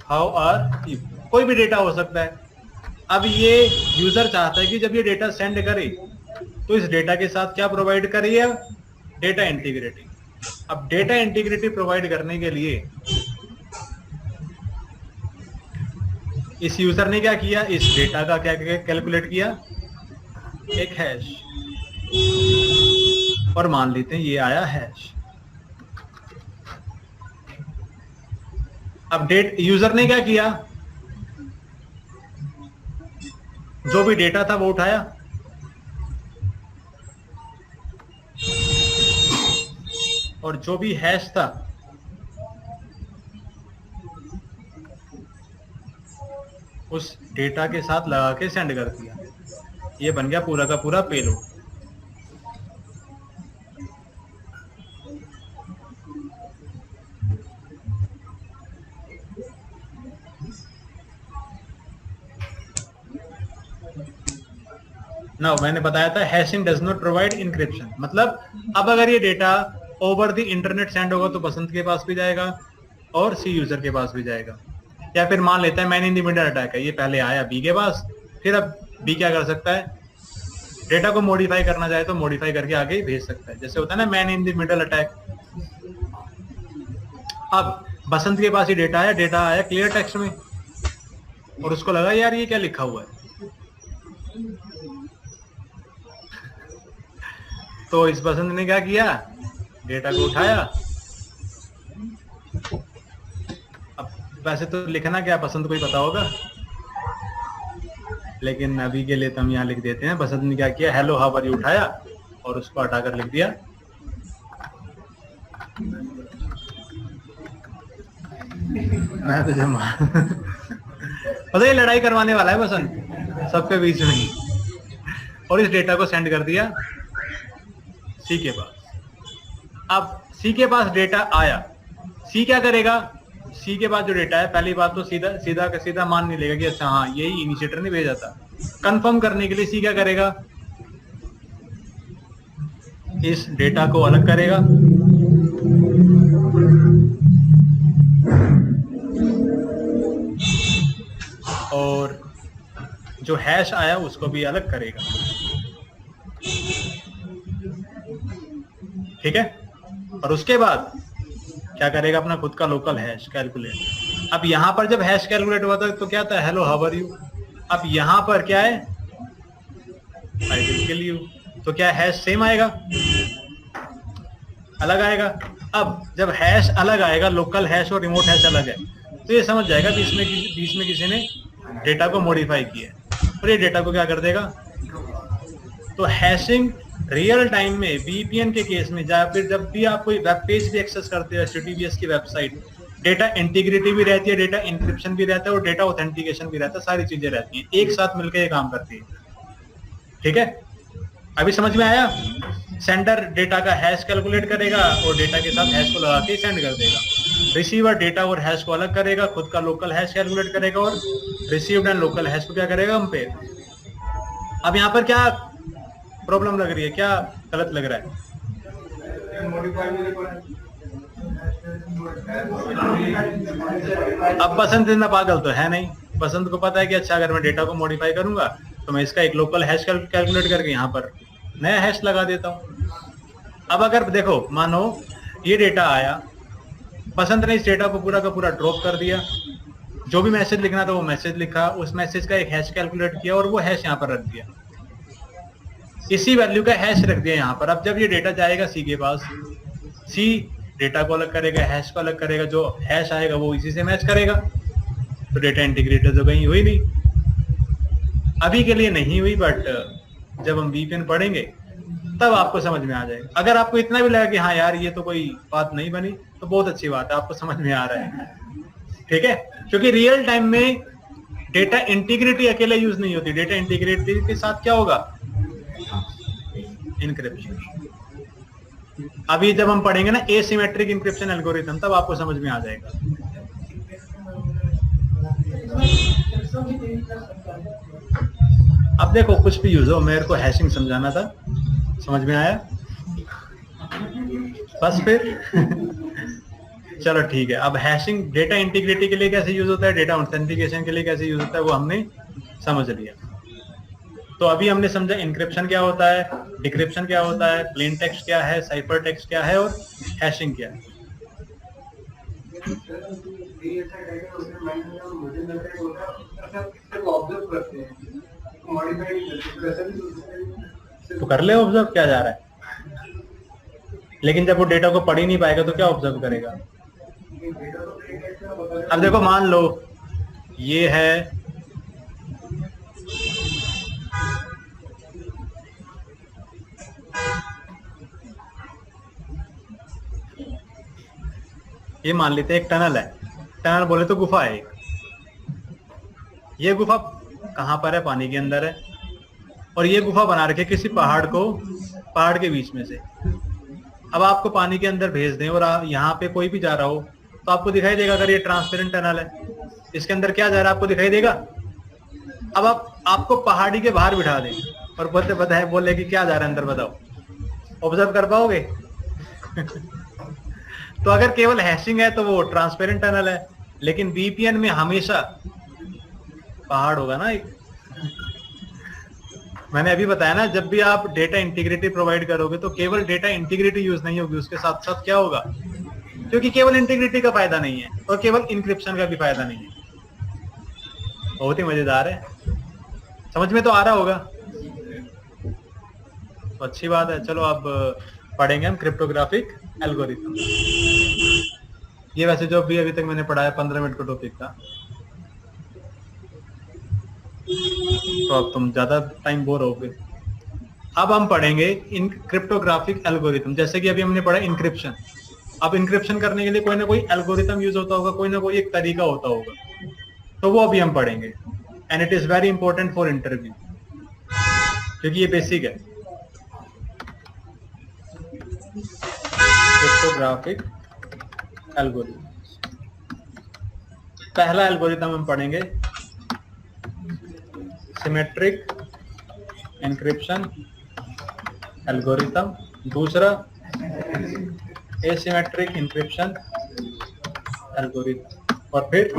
[SPEAKER 1] हाउ आर यू, कोई भी डेटा हो सकता है। अब ये यूजर चाहता है कि जब ये डेटा सेंड करे तो इस डेटा के साथ क्या प्रोवाइड करिए, डेटा इंटीग्रिटी। अब डेटा इंटीग्रिटी प्रोवाइड करने के लिए इस यूजर ने क्या किया, इस डेटा का क्या कैलकुलेट किया, एक हैश, और मान लेते हैं ये आया हैश। अब यूजर ने क्या किया, जो भी डेटा था वो उठाया, और जो भी हैश था उस डेटा के साथ लगा के सेंड कर दिया। ये बन गया पूरा का पूरा पेलोड। ना मैंने बताया था hashing does not provide encryption, मतलब अब अगर ये data over the internet send होगा तो बसंत के पास भी जाएगा और सी यूजर के पास भी जाएगा। या फिर मान लेते हैं man in the middle attack है, ये पहले आया बी के पास, फिर अब बी क्या कर सकता है, डेटा को मॉडिफाई करना चाहे तो मॉडिफाई करके आगे ही भेज सकता है, जैसे होता है ना man in the middle attack. अब बसंत के पास ही डेटा आया क्लियर टेक्स्ट में, और उसको लगा यार ये क्या लिखा हुआ है, तो इस बसंत ने क्या किया, डेटा को उठाया। अब वैसे तो लिखना क्या बसंत को ही पता होगा, लेकिन अभी के लिए तो हम यहाँ लिख देते हैं। बसंत ने क्या किया, हेलो हाउ आर यू उठाया और उसको हटाकर लिख दिया मैं तुझे पता ये लड़ाई करवाने वाला है बसंत सबके बीच में ही, और इस डेटा को सेंड कर दिया सी के पास। अब सी के पास डेटा आया, सी क्या करेगा, सी के पास जो डेटा है, पहली बात तो सीधा मान नहीं लेगा कि अच्छा हाँ यही इनिशिएटर ने भेजा था। कंफर्म करने के लिए सी क्या करेगा, इस डेटा को अलग करेगा और जो हैश आया उसको भी अलग करेगा, ठीक है। और उसके बाद क्या करेगा, अपना खुद का लोकल हैश कैलकुलेट। अब यहां पर जब हैश कैलकुलेट हुआ था तो क्या था, हेलो हाउ आर यू। अब यहां पर क्या है, आई विल किल यू, तो क्या हैश सेम आएगा, अलग आएगा। अब जब हैश अलग आएगा, लोकल हैश और रिमोट हैश अलग है, तो ये समझ जाएगा बीच में किसी ने डेटा को मॉडिफाई किया है, और ये डेटा को क्या कर देगा। तो हैशिंग रियल टाइम में वीपीएन के केस में, या फिर जब भी आप कोई वेब पेज भी एक्सेस करते हो HTTPS की वेबसाइट, डेटा इंटीग्रिटी भी रहती है, डेटा इंक्रिप्शन भी रहता है और डेटा ऑथेंटिकेशन भी रहता है, सारी चीजें रहती हैं, एक साथ मिलकर ये काम करती है, ठीक है। अभी समझ में आया, सेंडर डेटा का हैश कैलकुलेट करेगा और डेटा के साथ हैश को लगा के सेंड कर देगा। रिसीवर डेटा और हैश को अलग करेगा, खुद का लोकल हैश कैलकुलेट करेगा और रिसीव्ड एंड लोकल हैश को क्या करेगा, कंपेयर। अब यहाँ पर क्या प्रॉब्लम लग रही है, क्या गलत लग रहा है, अब बसंत इतना पागल तो है नहीं, बसंत को पता है कि अच्छा अगर मैं डेटा को मॉडिफाई करूंगा तो मैं इसका एक लोकल हैश कैलकुलेट करके यहाँ पर नया हैश लगा देता हूँ। अब अगर देखो, मानो ये डेटा आया, बसंत ने इस डेटा को पूरा का पूरा ड्रॉप कर दिया, जो भी मैसेज लिखना था वो मैसेज लिखा, उस मैसेज का एक हैश कैलकुलेट किया और वो हैश यहाँ पर रख दिया, इसी वैल्यू का हैश रख दिया यहाँ पर। अब जब ये डेटा जाएगा सी के पास, सी डेटा को अलग करेगा, हैश को अलग करेगा, जो हैश आएगा वो इसी से मैच करेगा, तो डेटा इंटीग्रेटेड तो कहीं हुई नहीं, अभी के लिए नहीं हुई, बट जब हम वीपीएन पढ़ेंगे तब आपको समझ में आ जाएगा। अगर आपको इतना भी लगा कि हाँ यार ये तो कोई बात नहीं बनी, तो बहुत अच्छी बात है, आपको समझ में आ रहा है, ठीक है। क्योंकि रियल टाइम में डेटा इंटीग्रिटी अकेले यूज नहीं होती, डेटा इंटीग्रिटी के साथ क्या होगा, इंक्रिप्शन। अभी जब हम पढ़ेंगे ना एसिमेट्रिक इंक्रिप्शन एल्गोरिथम, तब आपको समझ में आ जाएगा। अब देखो कुछ भी यूज हो, मेरे को हैशिंग समझाना था, समझ में आया बस फिर चलो ठीक है। अब हैशिंग डेटा इंटीग्रिटी के लिए कैसे यूज होता है, डेटा ऑथेंटिकेशन के लिए कैसे यूज होता है, वो हमने समझ लिया। तो अभी हमने समझा इंक्रिप्शन क्या होता है, डिक्रिप्शन क्या होता है, प्लेन टेक्स्ट क्या है, साइफर टेक्स्ट क्या है, और हैशिंग क्या है। तो कर ले ऑब्जर्व, क्या जा रहा है, लेकिन जब वो डेटा को पढ़ ही नहीं पाएगा तो क्या ऑब्जर्व करेगा। अब देखो मान लो ये है ये, मान लेते हैं एक टनल है, टनल बोले तो गुफा है एक। ये गुफा कहां पर है, पानी के अंदर है, और ये गुफा बना रखे किसी पहाड़ के बीच में से। अब आपको पानी के अंदर भेज दें और यहाँ पे कोई भी जा रहा हो तो आपको दिखाई देगा। अगर ये ट्रांसपेरेंट टनल है, इसके अंदर क्या जा रहा है आपको दिखाई देगा। अब आपको पहाड़ी के बाहर बिठा दें और बोले कि क्या जा रहा है अंदर, बताओ, ऑब्जर्व कर पाओगे तो अगर केवल हैशिंग है तो वो ट्रांसपेरेंट टनल है, लेकिन वीपीएन में हमेशा पहाड़ होगा ना। मैंने अभी बताया ना, जब भी आप डेटा इंटीग्रिटी प्रोवाइड करोगे तो केवल डेटा इंटीग्रिटी यूज नहीं होगी, उसके साथ साथ क्या होगा, क्योंकि केवल इंटीग्रिटी का फायदा नहीं है और केवल इंक्रिप्शन का भी फायदा नहीं है। बहुत ही मजेदार है, समझ में तो आ रहा होगा, तो अच्छी बात है। चलो अब पढ़ेंगे हम क्रिप्टोग्राफिक एल्गोरिथम। ये वैसे जो भी अभी तक मैंने पढ़ा है 15 मिनट का टॉपिक था, तो अब तुम ज्यादा टाइम बोर होगे। अब हम पढ़ेंगे इन क्रिप्टोग्राफिक एल्गोरिथम। जैसे कि अभी हमने पढ़ा इंक्रिप्शन, अब इंक्रिप्शन करने के लिए कोई ना कोई एल्गोरिथम यूज होता होगा, कोई ना कोई एक तरीका होता होगा, तो वो अभी हम पढ़ेंगे। And it is very important for interview, क्योंकि ये बेसिक है। क्रिप्टोग्राफिक एल्गोरिथम, पहला एल्गोरिथम हम पढ़ेंगे सिमेट्रिक एन्क्रिप्शन एल्गोरिथम, दूसरा एसिमेट्रिक एन्क्रिप्शन एल्गोरिथम, और फिर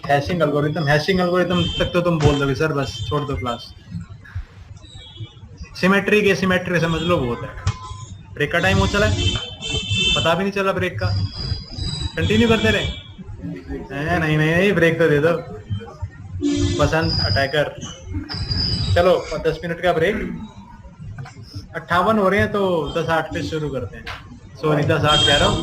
[SPEAKER 1] हैशिंग एल्गोरिथम। हैशिंग एल्गोरिथम तक तो तुम बोल दोगे सर, बस छोड़ दो क्लास। सिमेट्रिक एसिमेट्रिक समझ लो, बहुत है। ब्रेक का टाइम हो चला है, पता भी नहीं चला ब्रेक का, कंटिन्यू करते रहे। नहीं नहीं नहीं, ब्रेक तो दे दो। बसंत अटैकर, चलो 10 मिनट का ब्रेक। 58 हो रहे हैं तो 10:08 पे शुरू करते हैं। सॉरी 10:08 कह रहा हूँ।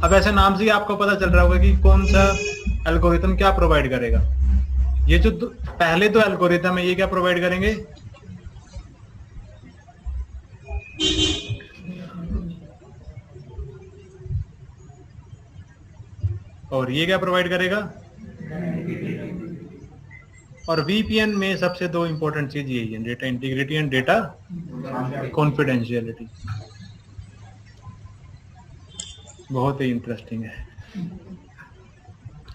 [SPEAKER 1] अब ऐसे नाम से आपको पता चल रहा होगा कि कौन सा एल्गोरिथम क्या प्रोवाइड करेगा। ये जो पहले दो एल्गोरिथम है, ये क्या प्रोवाइड करेंगे, और ये क्या प्रोवाइड करेगा। और वीपीएन में सबसे दो इंपॉर्टेंट चीज यही है, data integrity and data confidentiality. बहुत ही इंटरेस्टिंग है।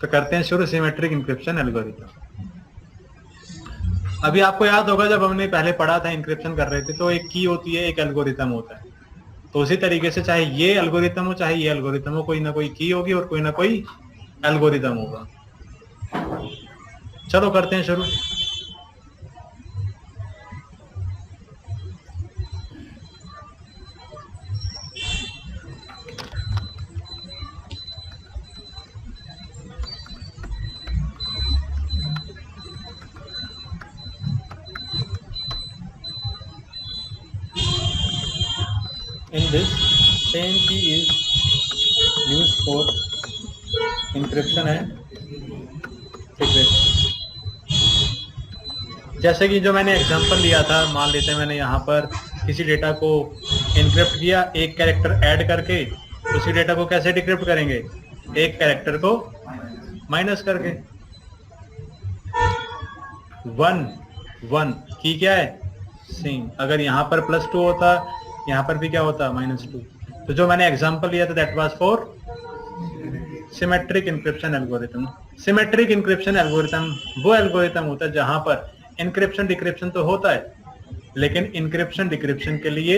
[SPEAKER 1] तो करते हैं शुरू सिमेट्रिक इंक्रिप्शन एल्गोरिथम। अभी आपको याद होगा जब हमने पहले पढ़ा था, इंक्रिप्शन कर रहे थे, तो एक की होती है, एक एल्गोरिथम होता है। तो उसी तरीके से चाहे ये एल्गोरिथम हो चाहे ये एल्गोरिथम हो, कोई ना कोई की होगी और कोई ना कोई एल्गोरिथम होगा। चलो करते हैं शुरू। In this, same key is used for encryption है डिक्रिप्शन। जैसे कि जो मैंने एग्जांपल लिया था, मान लेते हैं मैंने यहाँ पर किसी डेटा को इनक्रिप्ट किया, एक कैरेक्टर ऐड करके। उसी डेटा को कैसे डिक्रिप्ट करेंगे? एक कैरेक्टर को माइनस करके। 1 की क्या है? सेम। अगर यहाँ पर +2 होता, यहाँ पर भी क्या होता? -2। तो जो मैंने एग्जांपल लिया था that was for symmetric encryption algorithm. Symmetric encryption algorithm वो एल्गोरिथम होता है जहां पर इंक्रिप्शन डिक्रिप्शन तो होता है, लेकिन इंक्रिप्शन डिक्रिप्शन के लिए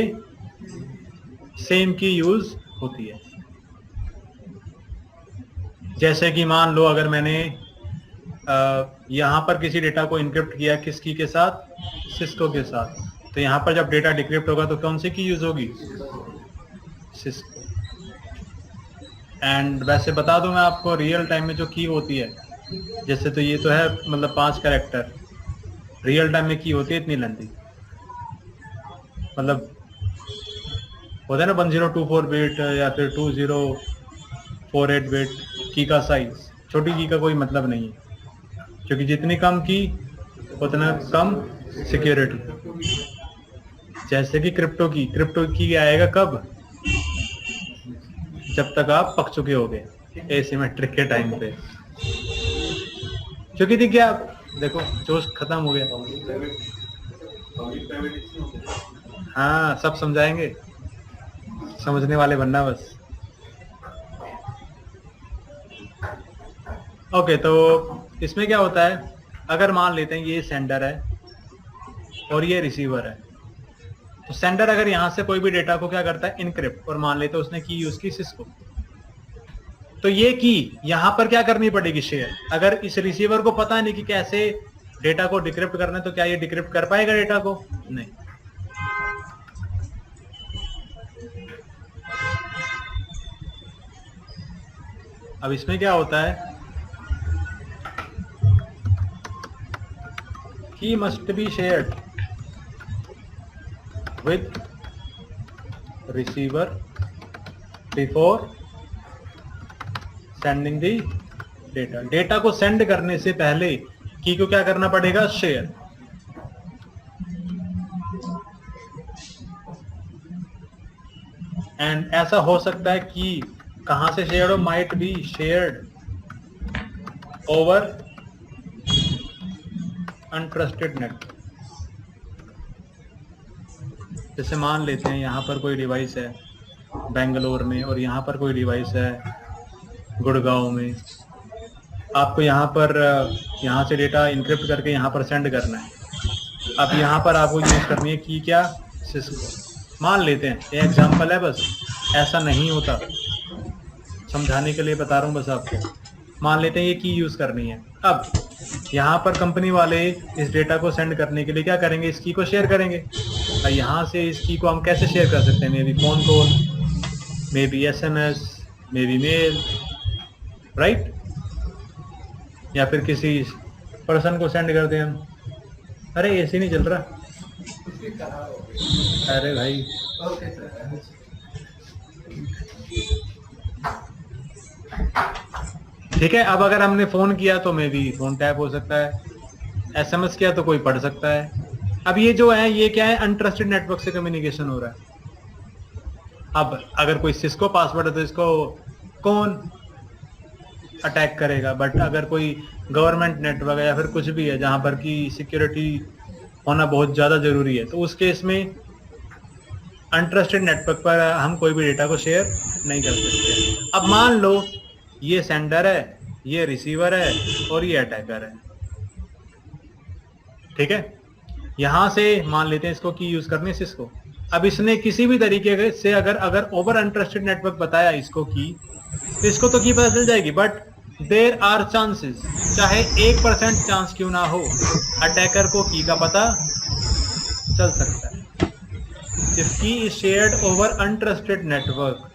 [SPEAKER 1] सेम की यूज होती है। जैसे कि मान लो अगर मैंने यहां पर किसी डेटा को इंक्रिप्ट किया, किस की के साथ? सिस्को के साथ। तो यहां पर जब डेटा डिक्रिप्ट होगा तो कौन सी की यूज होगी? सिस्को। एंड वैसे बता दूं मैं आपको, रियल टाइम में जो की होती है, जैसे तो ये तो है मतलब 5 कैरेक्टर, रियल टाइम में की होती है इतनी लंबी, मतलब होता है ना 1024 बिट या फिर 2048 बिट की का साइज। छोटी की का कोई मतलब नहीं है, क्योंकि जितनी कम की उतना कम सिक्योरिटी। जैसे कि क्रिप्टो की आएगा कब? जब तक आप पक चुके होगे एसिमेट्रिक के टाइम पे। क्योंकि देखिए आप देखो जोश खत्म हो गया। हाँ, सब समझाएंगे, समझने वाले बनना बस। ओके, तो इसमें क्या होता है, अगर मान लेते हैं ये सेंडर है और ये रिसीवर है, तो सेंडर अगर यहां से कोई भी डेटा को क्या करता है? इनक्रिप्ट। और मान लेते हैं उसने की यूज की सिस्को, तो ये की यहां पर क्या करनी पड़ेगी? शेयर। अगर इस रिसीवर को पता नहीं कि कैसे डेटा को डिक्रिप्ट करना है, तो क्या ये डिक्रिप्ट कर पाएगा डेटा को? नहीं। अब इसमें क्या होता है कि must be shared with receiver before sending the data। Data को सेंड करने से पहले की को क्या करना पड़ेगा? शेयर। एंड ऐसा हो सकता है कि कहां से शेयर हो? Might be shared over untrusted network. जैसे मान लेते हैं यहाँ पर कोई डिवाइस है बेंगलोर में और यहाँ पर कोई डिवाइस है गुड़गांव में। आपको यहाँ से डेटा इनक्रिप्ट करके यहाँ पर सेंड करना है। अब यहाँ पर आपको यूज करनी है की क्या? सिस्को। मान लेते हैं, ये एग्जांपल है बस, ऐसा नहीं होता, समझाने के लिए बता रहा हूँ बस आपको। मान लेते हैं ये की यूज करनी है। अब यहाँ पर कंपनी वाले इस डेटा को सेंड करने के लिए क्या करेंगे? इस की को शेयर करेंगे। और यहाँ से इस की को हम कैसे शेयर कर सकते हैं? Maybe phone call, maybe SMS, maybe mail, right? या फिर किसी पर्सन को सेंड करते हैं हम। अरे ऐसे नहीं चल रहा। अरे भाई ठीक है। अब अगर हमने फोन किया तो मे बी फोन टैप हो सकता है, SMS किया तो कोई पढ़ सकता है। अब ये जो है ये क्या है? अनट्रस्टेड नेटवर्क से कम्युनिकेशन हो रहा है। अब अगर कोई सिस्को पासवर्ड है तो इसको कौन अटैक करेगा? बट अगर कोई गवर्नमेंट नेटवर्क है या फिर कुछ भी है जहां पर की सिक्योरिटी होना बहुत ज्यादा जरूरी है, तो उस केस में अनट्रस्टेड नेटवर्क पर हम कोई भी डेटा को शेयर नहीं कर सकते। अब मान लो ये सेंडर है, ये रिसीवर है और ये अटैकर है, ठीक है। यहां से मान लेते हैं इसको की यूज करनी है सिस्को। अब इसने किसी भी तरीके से अगर ओवर अनट्रस्टेड नेटवर्क बताया इसको की, तो इसको तो की पता चल जाएगी। बट देयर आर चांसेस, चाहे 1% चांस क्यों ना हो, अटैकर को की का पता चल सकता है। इफ की is shared over untrusted network,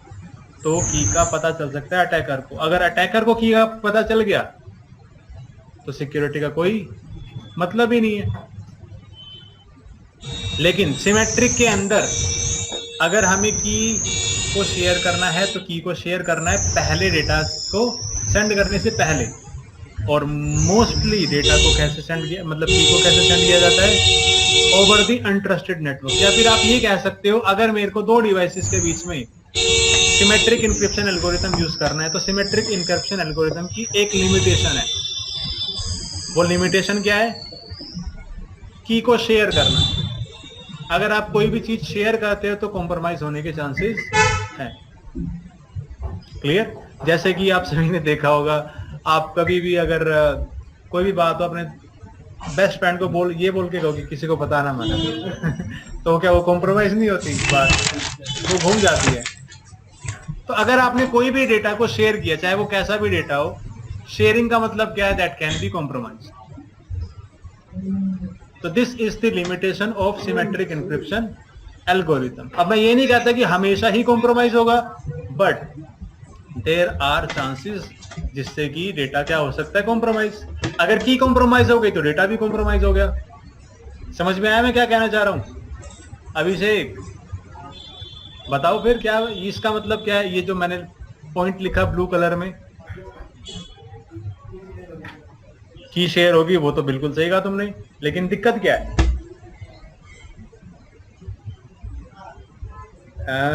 [SPEAKER 1] तो की का पता चल सकता है अटैकर को। अगर अटैकर को की का पता चल गया तो सिक्योरिटी का कोई मतलब ही नहीं है। लेकिन सिमेट्रिक के अंदर अगर हमें की को शेयर करना है तो की को शेयर करना है पहले डेटा को सेंड करने से पहले। और मोस्टली डेटा को कैसे सेंड किया, मतलब की को कैसे सेंड किया जाता है, ओवर द अनट्रस्टेड नेटवर्क। या फिर आप ये कह सकते हो, अगर मेरे को दो डिवाइसेस के बीच में सिमेट्रिक इंक्रिप्शन एल्गोरिथम यूज करना है, तो सिमेट्रिक इंक्रिप्शन एल्गोरिथम की एक लिमिटेशन है। वो लिमिटेशन क्या है? की को शेयर करना। अगर आप कोई भी चीज शेयर करते हो तो कॉम्प्रोमाइज होने के चांसेस हैं। क्लियर? जैसे कि आप सभी ने देखा होगा, आप कभी भी अगर कोई भी बात हो अपने बेस्ट फ्रेंड को ये बोल के कहो कि किसी को पता ना माना तो क्या वो कॉम्प्रोमाइज नहीं होती बात, वो घूम जाती है। तो अगर आपने कोई भी डेटा को शेयर किया, चाहे वो कैसा भी डेटा हो, शेयरिंग का मतलब क्या है? That can be compromise. तो this is the limitation of symmetric encryption algorithm. अब मैं ये नहीं कहता कि हमेशा ही कॉम्प्रोमाइज होगा, बट देयर आर चांसेस जिससे कि डेटा क्या हो सकता है? कॉम्प्रोमाइज। अगर की कॉम्प्रोमाइज हो गई तो डेटा भी कॉम्प्रोमाइज हो गया। समझ में आया मैं क्या कहना चाह रहा हूं? अभिषेक बताओ फिर क्या इसका मतलब क्या है? ये जो मैंने पॉइंट लिखा ब्लू कलर में, की शेयर होगी, वो तो बिल्कुल सही कहा तुमने, लेकिन दिक्कत क्या है?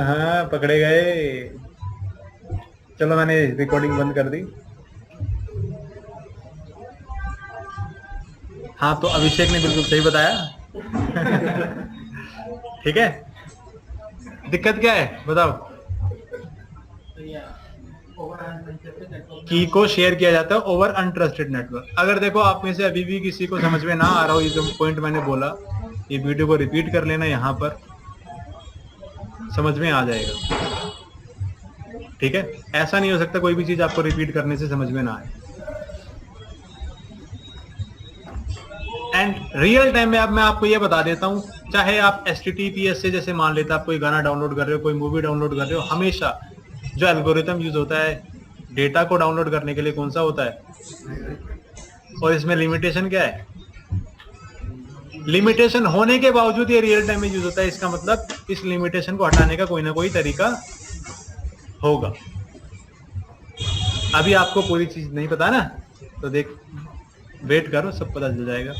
[SPEAKER 1] हाँ पकड़े गए। चलो मैंने रिकॉर्डिंग बंद कर दी। हाँ तो अभिषेक ने बिल्कुल सही बताया ठीक है, दिक्कत क्या है बताओ? की को शेयर किया जाता है ओवर अनट्रस्टेड नेटवर्क। अगर देखो आप में से अभी भी किसी को समझ में ना आ रहा हो ये जो पॉइंट मैंने बोला, ये वीडियो को रिपीट कर लेना, यहाँ पर समझ में आ जाएगा। ठीक है, ऐसा नहीं हो सकता कोई भी चीज आपको रिपीट करने से समझ में ना आए। एंड रियल टाइम में अब मैं आपको ये बता देता हूं, चाहे आप HTTPS से, जैसे मान लेते आप कोई गाना डाउनलोड कर रहे हो, कोई मूवी डाउनलोड कर रहे हो, हमेशा जो एल्गोरिथम यूज होता है डेटा को डाउनलोड करने के लिए कौन सा होता है? और इसमें लिमिटेशन क्या है? लिमिटेशन होने के बावजूद ये रियल टाइम में यूज होता है। इसका मतलब इस लिमिटेशन को हटाने का कोई ना कोई तरीका होगा। अभी आपको पूरी चीज नहीं पता ना, तो देख वेट करो, सब पता चल जाएगा।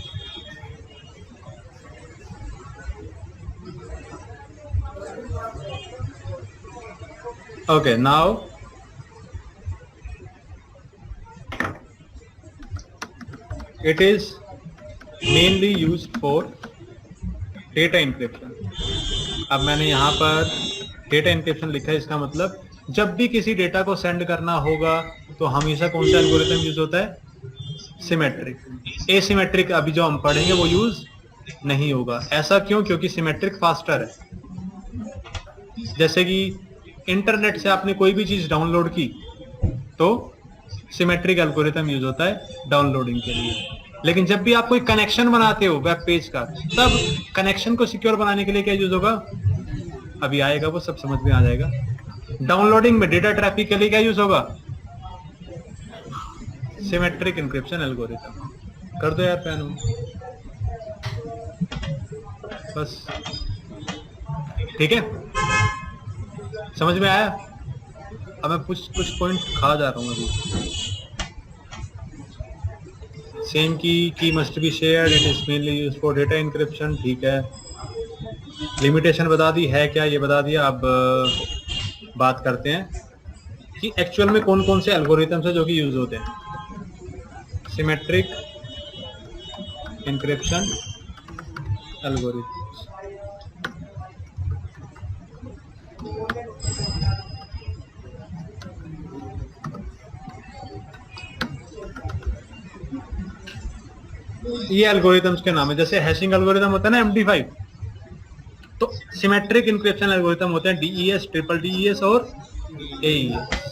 [SPEAKER 1] Okay, now it is mainly used for data encryption। अब मैंने यहाँ पर डेटा इंक्रिप्शन लिखा है, इसका मतलब जब भी किसी डेटा को सेंड करना होगा तो हमेशा कौन सा एल्गोरिथम यूज होता है? सिमेट्रिक। एसिमेट्रिक अभी जो हम पढ़ेंगे वो यूज नहीं होगा। ऐसा क्यों? क्योंकि सिमेट्रिक फास्टर है। जैसे कि इंटरनेट से आपने कोई भी चीज डाउनलोड की तो सिमेट्रिक एल्गोरिथम यूज होता है डाउनलोडिंग के लिए। लेकिन जब भी आप कोई कनेक्शन बनाते हो वेब पेज का, तब कनेक्शन को सिक्योर बनाने के लिए क्या यूज होगा? अभी आएगा, वो सब समझ में आ जाएगा। डाउनलोडिंग में डेटा ट्रैफिक के लिए क्या यूज होगा? Symmetric encryption algorithm. कर दो यार फैन, बस ठीक है, समझ में आया? अब मैं कुछ पॉइंट खा जा रहा हूँ अभी। Same key must be shared, it is mainly used for data encryption. ठीक है, लिमिटेशन बता दी है क्या, ये बता दिया। अब बात करते हैं कि एक्चुअल में कौन कौन से एल्गोरिथम्स है जो कि यूज होते हैं। Symmetric encryption algorithms. ये एल्गोरिथम्स के नाम है। जैसे हैशिंग एल्गोरिथम होता है ना MD5, तो सिमेट्रिक इंक्रिप्शन एल्गोरिथम होते हैं DES, ट्रिपल DES और AES।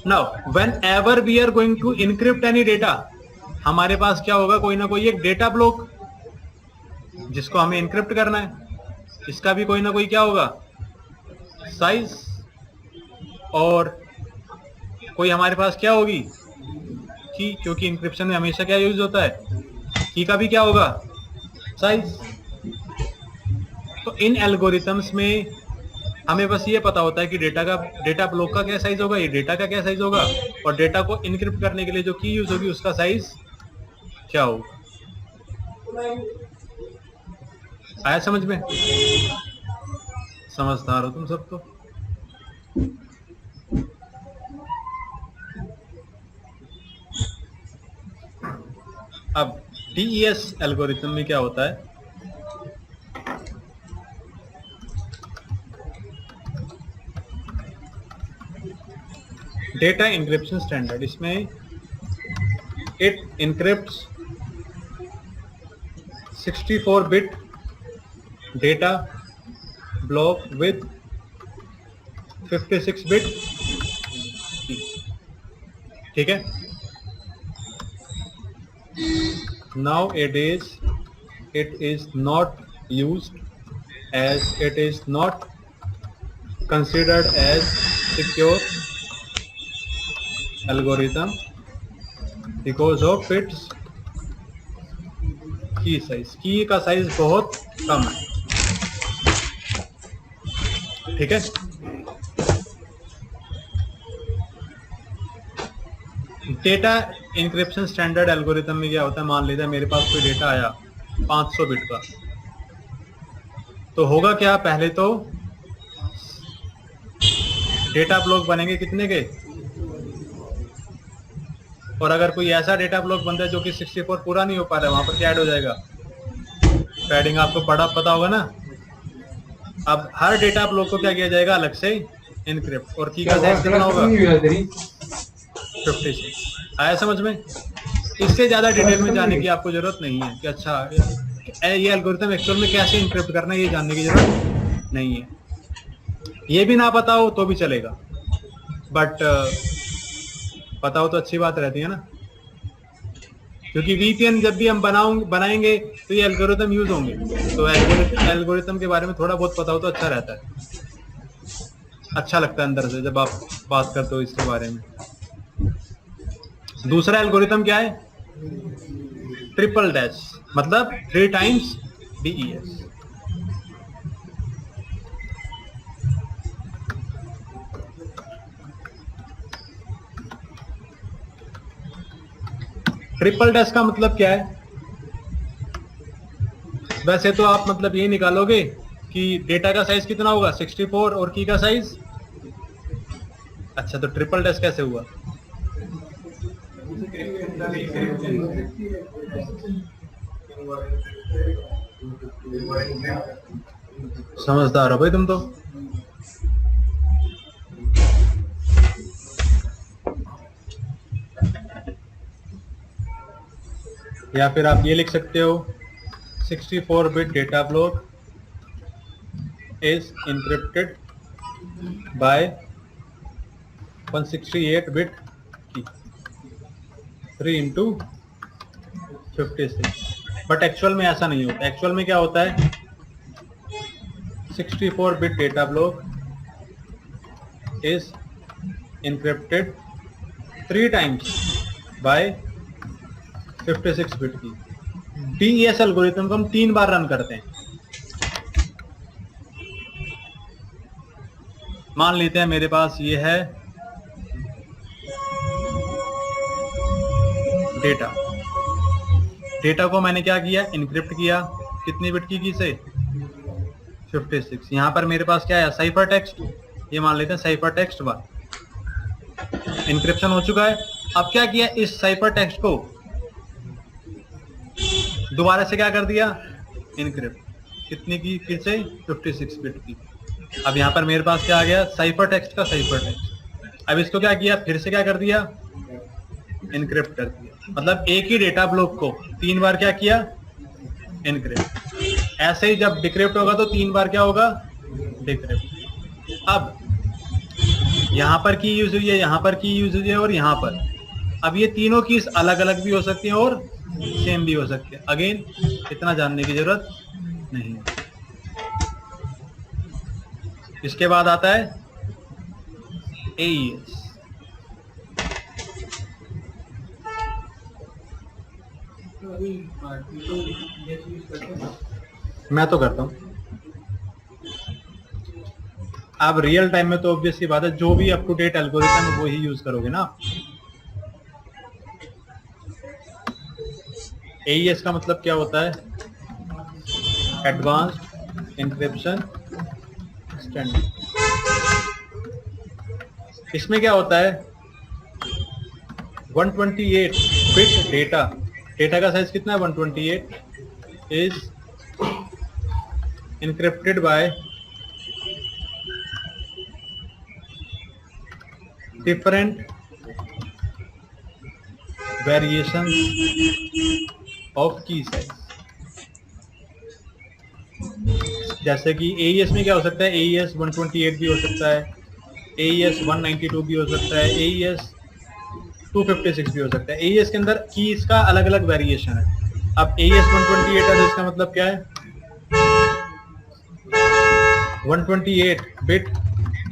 [SPEAKER 1] Now whenever we are going to encrypt any data, हमारे पास क्या होगा? कोई ना कोई एक डेटा ब्लॉक जिसको हमें इनक्रिप्ट करना है। इसका भी कोई ना कोई क्या होगा? साइज। और कोई हमारे पास क्या होगी? की, क्योंकि इंक्रिप्शन में हमेशा क्या यूज होता है? की का भी क्या होगा? साइज। तो इन एल्गोरिथम्स में हमें बस ये पता होता है कि डेटा ब्लॉक का क्या साइज होगा, ये डेटा का क्या साइज होगा, और डेटा को इनक्रिप्ट करने के लिए जो की यूज होगी उसका साइज क्या होगा। आया समझ में? समझदार हो तुम सब तो। अब DES एल्गोरिथम में क्या होता है, डेटा इंक्रिप्शन स्टैंडर्ड। इसमें it encrypts 64 bit data block with 56 bit key. ठीक है। Nowadays it is not used as it is not considered as secure algorithm because of its की साइज, की का साइज बहुत कम है। ठीक है। डेटा इंक्रिप्शन स्टैंडर्ड एल्गोरिथम में क्या होता है, मान लेते हैं मेरे पास कोई डेटा आया 500 बिट का, तो होगा क्या, पहले तो डेटा ब्लॉक बनेंगे कितने के, और अगर कोई ऐसा डेटा ब्लॉक बनता है जो कि 64 पूरा नहीं हो पा रहा है, वहां पर क्या ऐड हो जाएगा, पैडिंग। आपको पता होगा ना। अब हर डेटा ब्लॉक को क्या किया जाएगा, अलग से इनक्रिप्ट, और की का साइज कितना होगा, 56। आया समझ में? इससे ज्यादा डिटेल में जाने की आपको जरूरत नहीं है कि अच्छा ये एल्गोरिथम एक्चुअल में कैसे इनक्रिप्ट करना है, ये जानने की जरूरत नहीं है। ये भी ना पता हो तो भी चलेगा, बट पता हो तो अच्छी बात रहती है ना, क्योंकि VPN जब भी हम बनाएंगे तो ये एल्गोरिथम यूज होंगे, तो एल्गोरिथम के बारे में थोड़ा बहुत पता हो तो अच्छा रहता है, अच्छा लगता है अंदर से जब आप बात करते हो इसके बारे में। दूसरा एल्गोरिथम क्या है, ट्रिपल डैश, मतलब 3 टाइम्स DES। ट्रिपल डैश का मतलब क्या है, वैसे तो आप मतलब ये निकालोगे कि डेटा का साइज कितना होगा 64 और की का साइज। अच्छा, तो ट्रिपल डैश कैसे हुआ, समझदार हो भाई तुम तो। या फिर आप ये लिख सकते हो 64 bit data block is encrypted by 168 bit key 3 into 56। But actual में ऐसा नहीं होता। एक्चुअल में क्या होता है, 64 bit data block is encrypted 3 times bye 56 bit की। DES एल्गोरिथम को हम 3 बार रन करते हैं। मान लेते हैं मेरे पास ये है डेटा को मैंने क्या किया, इनक्रिप्ट किया, कितनी बिट की से 56। यहां पर मेरे पास क्या है, साइफर टेक्स्ट, ये मान लेते हैं साइफर टेक्स्ट 1। इनक्रिप्शन हो चुका है। अब क्या किया, इस साइफर टेक्स्ट को दोबारा से क्या कर दिया, इनक्रिप्ट, कितनी की, फिर से 56 बिट की। अब यहाँ पर मेरे पास क्या आ गया, साइफर टेक्स्ट का साइफर टेक्स्ट। अब इसको क्या किया, फिर से क्या कर दिया, इनक्रिप्ट कर दिया। मतलब एक ही डेटा ब्लॉक को 3 बार क्या किया, इनक्रिप्ट। ऐसे ही जब डिक्रिप्ट होगा तो 3 बार क्या होगा, डिक्रिप्ट। अब यहाँ पर की यूज हुई है, यहाँ पर की यूज हुई है, और यहाँ पर। अब ये तीनों कीज अलग अलग भी हो सकती हैं और सेम भी हो सकती है। अगेन इतना जानने की जरूरत नहीं। इसके बाद आता है AES। मैं तो करता हूं। आप रियल टाइम में तो ऑब्वियसली बात है जो भी अप टू डेट एल्गोरिथम है वो ही यूज करोगे ना। एईएस का मतलब क्या होता है? Advanced encryption standard. इसमें क्या होता है? 128 बिट डेटा। डेटा का साइज कितना है? 128 is encrypted by different variations of key size। जैसे कि AES में क्या हो सकता है? AES 128 भी हो सकता है, AES 192 भी हो सकता है, AES 256 भी हो सकता है। AES के अंदर कीज का अलग अलग वेरिएशन है। अब AES 128 है तो इसका मतलब क्या है? 128 bit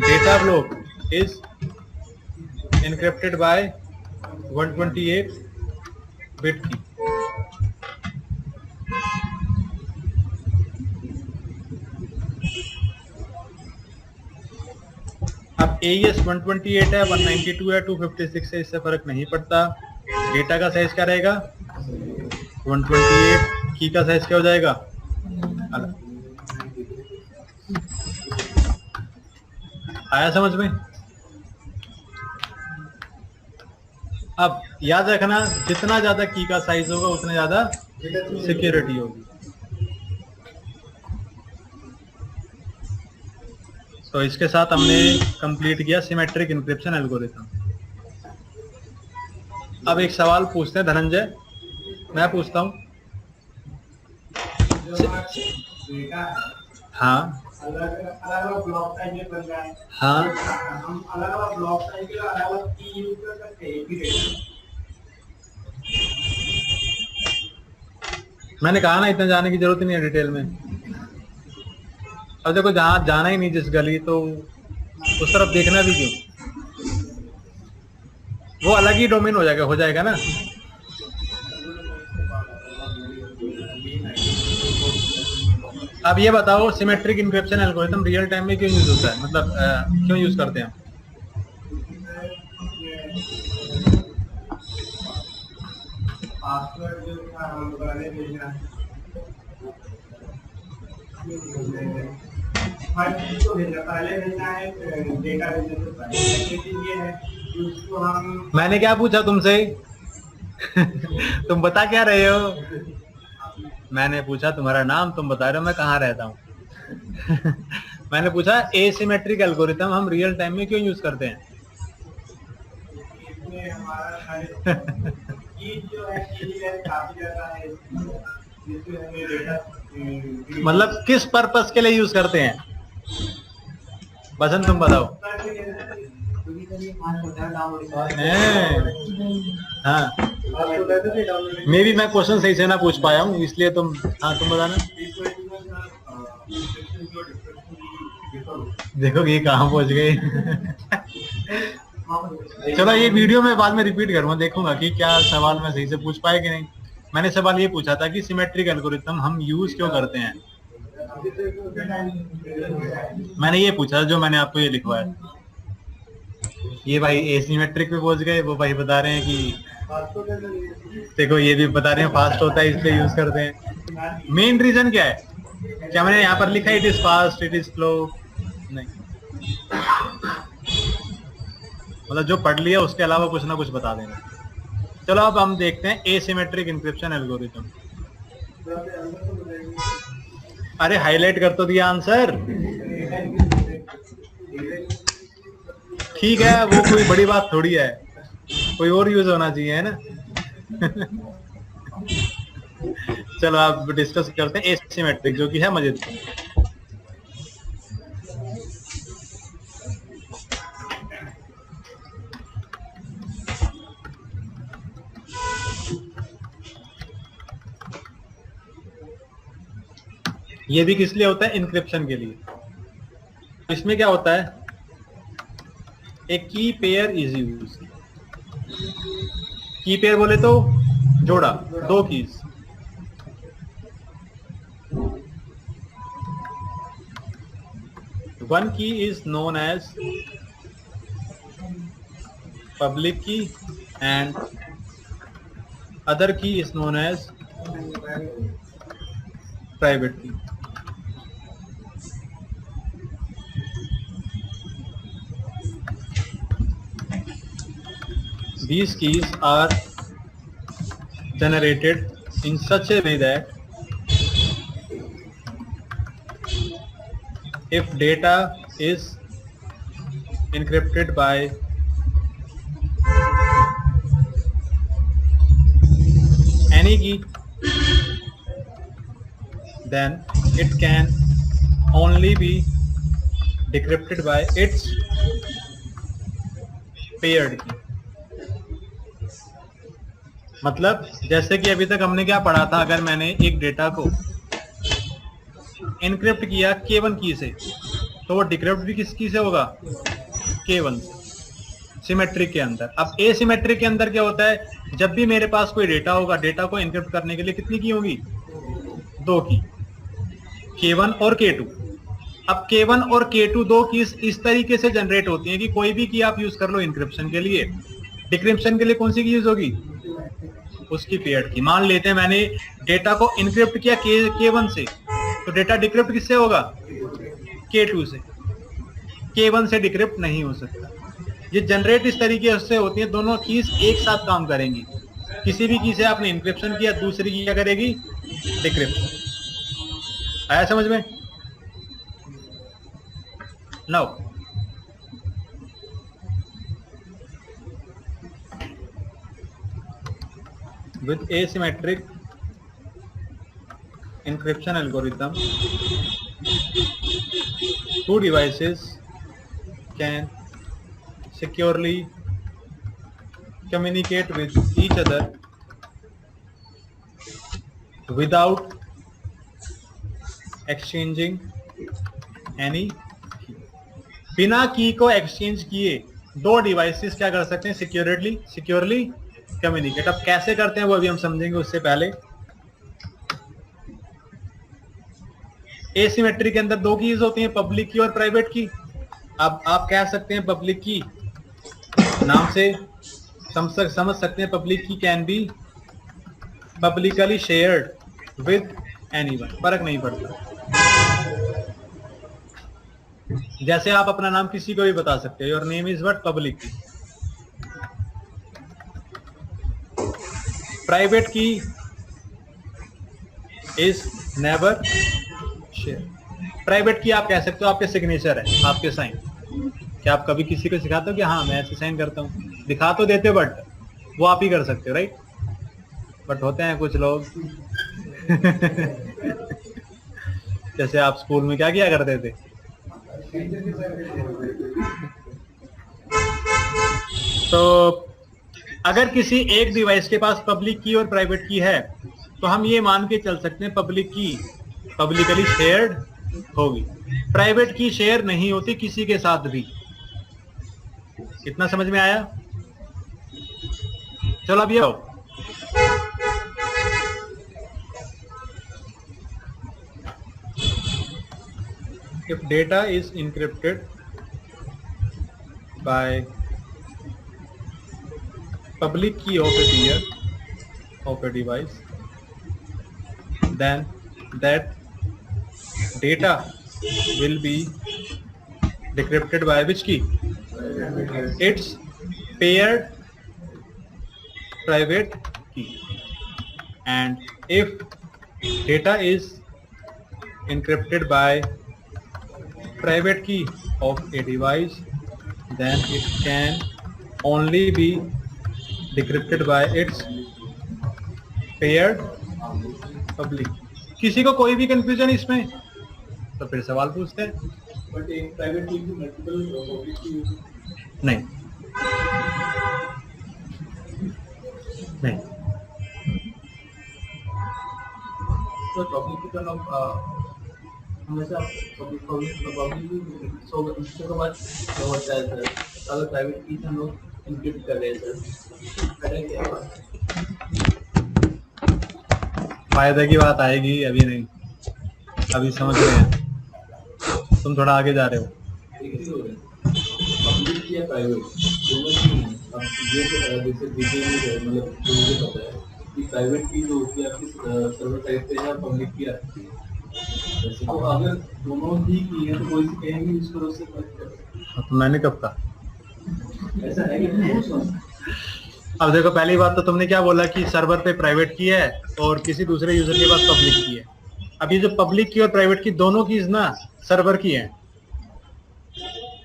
[SPEAKER 1] data block is encrypted by 128 bit key। अब AES 128 है, 192 है, 256 है, इससे फर्क नहीं पड़ता। डेटा का साइज क्या रहेगा? 128। की का साइज क्या हो जाएगा? अलग। आया समझ में? अब याद रखना, जितना ज्यादा की का साइज होगा उतना ज्यादा सिक्योरिटी होगी। तो इसके साथ हमने कंप्लीट किया सिमेट्रिक इंक्रिप्शन एल्गोरिथम। अब एक सवाल पूछते हैं धनंजय, मैं पूछता हूं। हाँ
[SPEAKER 3] अलग ब्लॉक साइज में बन रहा है।
[SPEAKER 1] हाँ
[SPEAKER 3] हम अलग अलग ब्लॉक साइज के अलग अलग की यूज कर सकते हैं एक ही डेटा।
[SPEAKER 1] मैंने कहा ना, इतना जाने की जरूरत ही नहीं है डिटेल में। अब देखो, जहां जाना ही नहीं जिस गली, तो उस तरफ देखना भी क्यों? वो अलग ही डोमेन हो जाएगा ना। अब ये बताओ, symmetric encryption algorithm real time में क्यों यूज होता है? मतलब क्यों यूज करते हैं?
[SPEAKER 3] पासवर्ड जो था हम दोबारा भेजना है, पहले भेजना है डेटा भेजने से पहले। लेकिन ये है कि उसको हम,
[SPEAKER 1] मैंने क्या पूछा तुमसे? तुम बता क्या रहे हो? मैंने पूछा तुम्हारा नाम, तुम बता रहे हो मैं कहाँ रहता हूँ। मैंने पूछा एसिमेट्रिक एल्गोरिथम हम रियल टाइम में क्यों यूज करते हैं?
[SPEAKER 3] इसमें हमारा जो है काफी ज्यादा है, जिसमें हमें डेटा,
[SPEAKER 1] मतलब किस पर्पस के लिए यूज करते हैं? बसंत तुम बताओ। हाँ, मे भी मैं क्वेश्चन सही से ना पूछ पाया हूँ, इसलिए तुम, हाँ तुम बताना। देखो ये कहाँ पहुंच गए। चलो ये वीडियो में बाद में रिपीट करूंगा, देखूंगा कि क्या सवाल मैं सही से पूछ पाया कि नहीं। मैंने सवाल ये पूछा था कि सिमेट्रिक एल्गोरिथम हम यूज क्यों करते हैं। मैंने ये पूछा जो मैंने आपको ये लिखवाया। ये भाई एसिमेट्रिक पे पहुंच गए, वो भाई बता रहे हैं कि देखो ये भी बता रहे हैं फास्ट होता है इसलिए यूज करते हैं। मेन रीजन क्या है? क्या मैंने यहाँ पर लिखा है it is fast, it is slow? नहीं, मतलब जो पढ़ लिया उसके अलावा कुछ ना कुछ बता देना। चलो अब हम देखते हैं एसिमेट्रिक इंक्रिप्शन एल्गोरिथम। अरे हाईलाइट कर तो दिया आंसर। ठीक है, वो कोई बड़ी बात थोड़ी है, कोई और यूज होना चाहिए, है ना। चलो आप डिस्कस करते हैं एसिमेट्रिक, जो कि है मजेदार। ये भी किस लिए होता है? इंक्रिप्शन के लिए। इसमें क्या होता है? एक की पेयर इज यूज। की पेयर बोले तो जोड़ा, दो keys. one key is known as public key and other key is known as private key. These keys are generated in such a way that if data is encrypted by any key, then it can only be decrypted by its paired key. मतलब जैसे कि अभी तक हमने क्या पढ़ा था, अगर मैंने एक डेटा को एनक्रिप्ट किया K1 की से, तो वो डिक्रिप्ट भी किस की से होगा? K1 से, सिमेट्रिक के अंदर। अब एसिमेट्रिक के अंदर क्या होता है, जब भी मेरे पास कोई डेटा होगा, डेटा को एनक्रिप्ट करने के लिए कितनी की होगी? 2 की, K1 और K2। अब K1 और K2 दो की इस तरीके से जनरेट होती है कि कोई भी की आप यूज कर लो इंक्रिप्शन के लिए, डिक्रिप्शन के लिए कौन सी की यूज होगी? उसकी पेयर्ड की। मान लेते हैं मैंने डेटा को इनक्रिप्ट किया K1 से, तो डेटा डिक्रिप्ट किससे होगा? K2 से। K1 से डिक्रिप्ट नहीं हो सकता। ये जनरेट इस तरीके से होती है, दोनों कीज एक साथ काम करेंगी। किसी भी की से आपने इनक्रिप्शन किया, दूसरी की क्या करेगी? डिक्रिप्शन। आया समझ में? Now with asymmetric encryption algorithm, two devices can securely communicate with each other without exchanging any key. बिना की को एक्सचेंज किए दो डिवाइसेस क्या कर सकते हैं? Securely communicate. अब कैसे करते हैं वो अभी हम समझेंगे। उससे पहले एसिमेट्री के अंदर 2 कीज होती हैं, पब्लिक की और प्राइवेट की। अब आप कह सकते हैं पब्लिक की, नाम से समझ सकते हैं पब्लिक की can be publicly shared with anyone, फर्क नहीं पड़ता। जैसे आप अपना नाम किसी को भी बता सकते हो, your name is what? Public की। प्राइवेट की इज नेवर शेयर। प्राइवेट की आप कह सकते हो आपके सिग्नेचर है, आपके साइन। क्या आप कभी किसी को सिखाते हो कि हाँ मैं ऐसे साइन करता हूँ? दिखा तो देते हो, बट वो आप ही कर सकते हो, राइट? बट होते हैं कुछ लोग जैसे आप स्कूल में क्या किया करते थे? तो अगर किसी एक डिवाइस के पास पब्लिक की और प्राइवेट की है, तो हम ये मान के चल सकते हैं पब्लिक की पब्लिकली शेयर्ड होगी, प्राइवेट की शेयर नहीं होती किसी के साथ भी। कितना समझ में आया? चलो अब ये आओ, if data is encrypted by public key of a peer of a device, then that data will be decrypted by which key? Its paired private key. And if data is encrypted by private key of a device, then it can only be decrypted by its paired public. किसी को कोई भी कंफ्यूजन इसमें? तो फिर सवाल पूछते हैं।
[SPEAKER 3] बट एक प्राइवेट की मल्टीपल पब्लिक की
[SPEAKER 1] नहीं, नहीं।
[SPEAKER 3] तो पब्लिक का नाम हमेशा पब्लिक सो उसके बाद क्या होता है सर? अगर प्राइवेट की हम लोग इंक्रिप्ट कर रहे हैं सर, फायदा क्या है?
[SPEAKER 1] फायदे की बात आएगी, अभी नहीं, अभी समझ रहे हैं। तुम थोड़ा आगे जा रहे हो।
[SPEAKER 3] एक ही हो रहा है, पब्लिक या प्राइवेट दोनों की है। अब ये तो जैसे VPN है, मतलब जो मुझे पता है कि प्राइवेट की जो होती है आपकी सर्वर साइड पे है, पब्लिक की आती है। वैसे तो अगर दोनों ही की है तो कोई सी कहेंगे यूज करो, उससे फर्क क्या
[SPEAKER 1] तो मैंने कब कहा?
[SPEAKER 3] पड़ेगा? ऐसा है कि नहीं?
[SPEAKER 1] अब देखो, पहली बात तो तुमने क्या बोला कि सर्वर पे प्राइवेट की है और किसी दूसरे यूजर के पास पब्लिक की है। अब ये जो पब्लिक की और प्राइवेट की दोनों कीज ना सर्वर की है,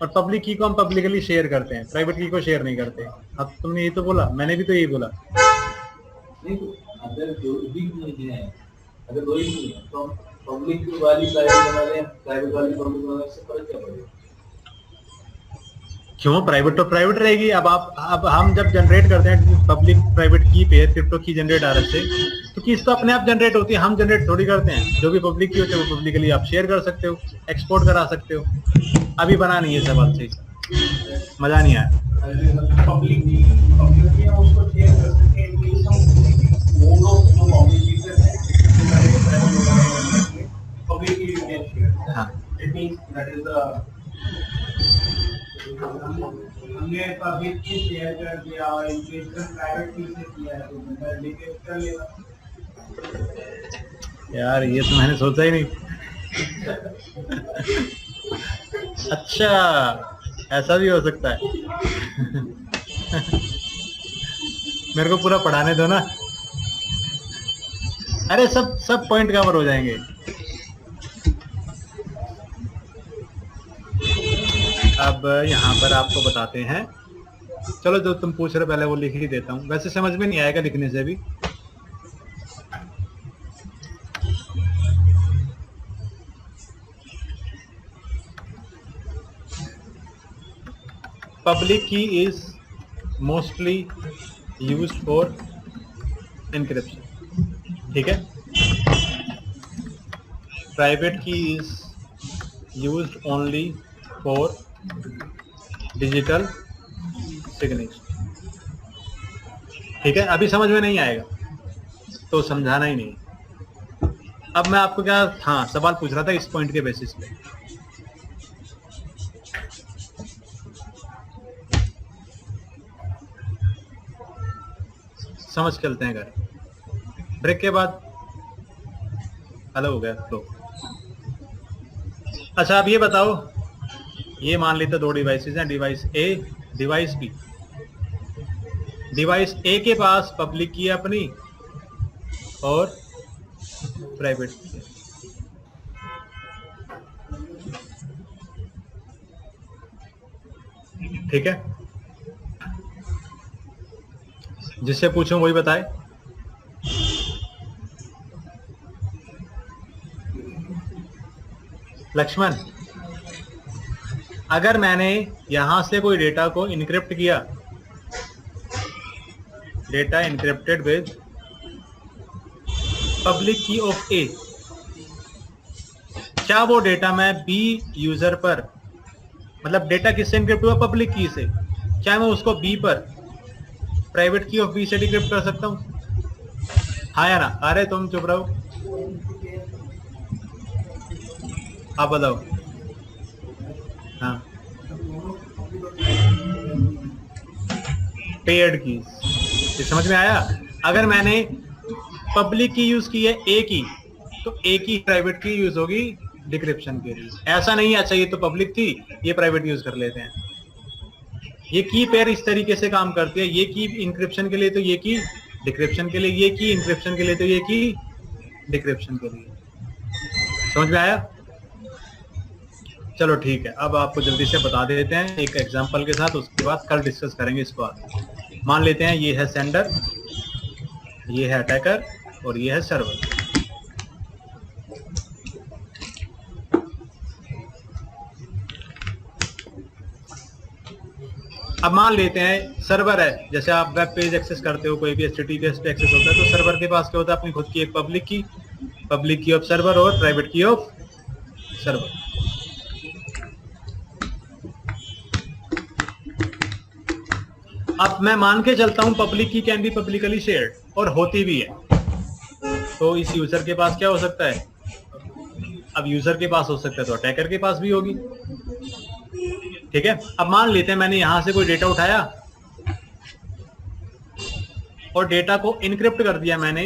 [SPEAKER 1] और पब्लिक की को हम पब्लिकली शेयर करते हैं, प्राइवेट की को शेयर नहीं करते। अब तुमने ये तो बोला, मैंने भी तो यही बोला।
[SPEAKER 3] नहीं तो अगर जो भी नहीं है, अगर दो ही नहीं है तो पब्लिक वाली प्राइवेट बना रहे हैं, प्राइवेट वाली पब्लिक बना रहे हैं, इससे फर्क क्या पड़ेगा?
[SPEAKER 1] क्यों? प्राइवेट तो प्राइवेट रहेगी। अब हम जब जनरेट करते हैं पब्लिक प्राइवेट की पेयर क्रिप्टो की जनरेट RS से, तो कीज तो अपने आप जनरेट होती है, हम जनरेट थोड़ी करते हैं। जो भी पब्लिक की होती है वो पब्लिकली आप शेयर कर सकते हो, एक्सपोर्ट करा सकते हो। अभी बना नहीं है सवाल से, मजा नहीं आया।
[SPEAKER 3] पब्लिक की हम उसको शेयर कर सकते हैं, इनकेस हम वो लोग जो पब्लिक यूजर हैं तो पहले प्राइवेट होगा पब्लिक की यूजर शेयर।
[SPEAKER 1] हाँ,
[SPEAKER 3] it means that is the हमने पब्लिक की शेयर कर दिया और इनकेस प्राइवेट की से किया है तो बंदा लीकेज कर लेगा।
[SPEAKER 1] यार ये तो मैंने सोचा ही नहीं। अच्छा, ऐसा भी हो सकता है। मेरे को पूरा पढ़ाने दो ना। अरे सब पॉइंट कवर हो जाएंगे। अब यहाँ पर आपको बताते हैं, चलो जो तुम पूछ रहे पहले वो लिख ही देता हूँ, वैसे समझ में नहीं आएगा लिखने से भी। Public key is mostly used for encryption, ठीक है। Private key is used only for digital signature, ठीक है। अभी समझ में नहीं आएगा तो समझाना ही नहीं। अब मैं आपको क्या, हाँ, सवाल पूछ रहा था इस पॉइंट के बेसिस पे। समझ चलते हैं घर। ब्रेक के बाद अलग हो गया तो। अच्छा, अब ये बताओ, ये मान लेते दो डिवाइसेस हैं, device A, device B। Device A के पास पब्लिक की है अपनी और प्राइवेट की है। ठीक है, जिससे पूछूं वही बताए। लक्ष्मण, अगर मैंने यहां से कोई डेटा को इनक्रिप्ट किया, डेटा इनक्रिप्टेड विद पब्लिक की ऑफ A, क्या वो डेटा मैं B यूजर पर, मतलब डेटा किससे इनक्रिप्ट हुआ? पब्लिक की से, क्या मैं उसको B पर प्राइवेट की ऑफ B से डिक्रिप्ट कर सकता हूं? हाँ या ना? अरे तुम चुप रहो, आप बताओ। हाँ, पेयर्ड कीज, ये समझ में आया? अगर मैंने पब्लिक की यूज की है A की, तो A की प्राइवेट की यूज होगी डिक्रिप्शन के लिए। ऐसा नहीं है अच्छा ये तो पब्लिक थी, ये प्राइवेट यूज कर लेते हैं। ये की पेयर इस तरीके से काम करती है, ये की इंक्रिप्शन के लिए तो ये की डिक्रिप्शन के लिए, ये की इंक्रिप्शन के लिए तो ये की डिक्रिप्शन के लिए। समझ में आया? चलो ठीक है, अब आपको जल्दी से बता देते हैं एक एग्जांपल के साथ, उसके बाद कल डिस्कस करेंगे इसको आगे। मान लेते हैं ये है सेंडर, ये है अटैकर और ये है सर्वर। अब मान लेते हैं सर्वर है, जैसे आप वेब पेज एक्सेस करते हो, कोई भी HTTPS पे एक्सेस होता है, तो सर्वर के पास क्या होता है? अपनी खुद की एक पब्लिक की ऑफ सर्वर और प्राइवेट की ऑफ सर्वर। अब मैं मान के चलता हूं पब्लिक की कैन बी पब्लिकली शेयर्ड, और होती भी है, तो इस यूजर के पास क्या हो सकता है? अब यूजर के पास हो सकता है तो अटैकर के पास भी होगी। ठीक है, अब मान लेते हैं मैंने यहां से कोई डेटा उठाया और डेटा को इनक्रिप्ट कर दिया मैंने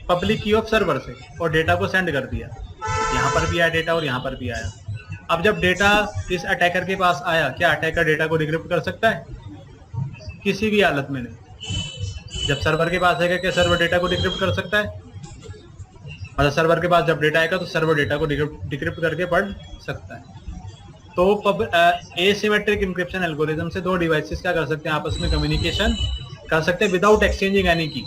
[SPEAKER 1] पब्लिक की ऑफ सर्वर से और डेटा को सेंड कर दिया। यहां पर भी आया डेटा और यहां पर भी आया। अब जब डेटा इस अटैकर के पास आया, क्या अटैकर डेटा को डिक्रिप्ट कर सकता है? किसी भी हालत में नहीं। जब सर्वर के पास आएगा क्या सर्वर डेटा को डिक्रिप्ट कर सकता है? मतलब सर्वर के पास जब डेटा आएगा तो सर्वर डेटा को डिक्रिप्ट करके पढ़ सकता है। तो एसिमेट्रिक इंक्रिप्शन एल्गोरिथम से दो डिवाइसेस क्या कर सकते हैं, आपस में कम्युनिकेशन कर सकते हैं विदाउट एक्सचेंजिंग एनी की।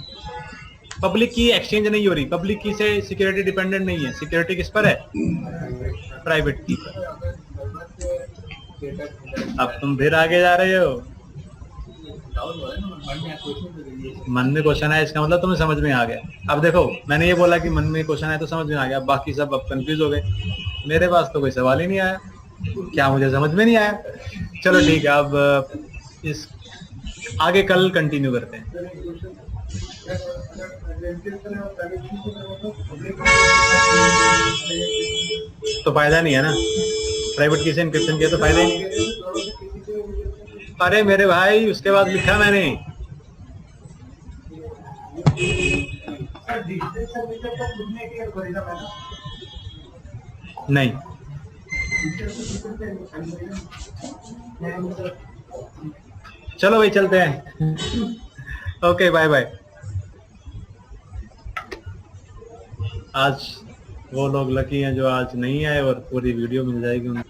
[SPEAKER 1] पब्लिक की एक्सचेंज नहीं हो रही, पब्लिक की से सिक्योरिटी डिपेंडेंट नहीं है। सिक्योरिटी किस पर है? प्राइवेट की पर। अब तुम फिर आगे जा रहे हो। मन में क्वेश्चन है इसका मतलब तुम्हें समझ में आ गया। अब देखो मैंने ये बोला कि मन में क्वेश्चन है तो समझ में आ गया, बाकी सब अब कंफ्यूज हो गए। मेरे पास तो कोई सवाल ही नहीं आया, क्या मुझे समझ में नहीं आया। चलो ठीक है, अब इस आगे कल कंटिन्यू करते हैं। तो फायदा नहीं है ना, प्राइवेट की से एन्क्रिप्शन किया तो फायदा ही नहीं। अरे मेरे भाई उसके बाद लिखा मैंने नहीं। चलो भाई चलते हैं। Okay bye bye. आज वो लोग लकी हैं जो आज नहीं आए और पूरी वीडियो मिल जाएगी उनको।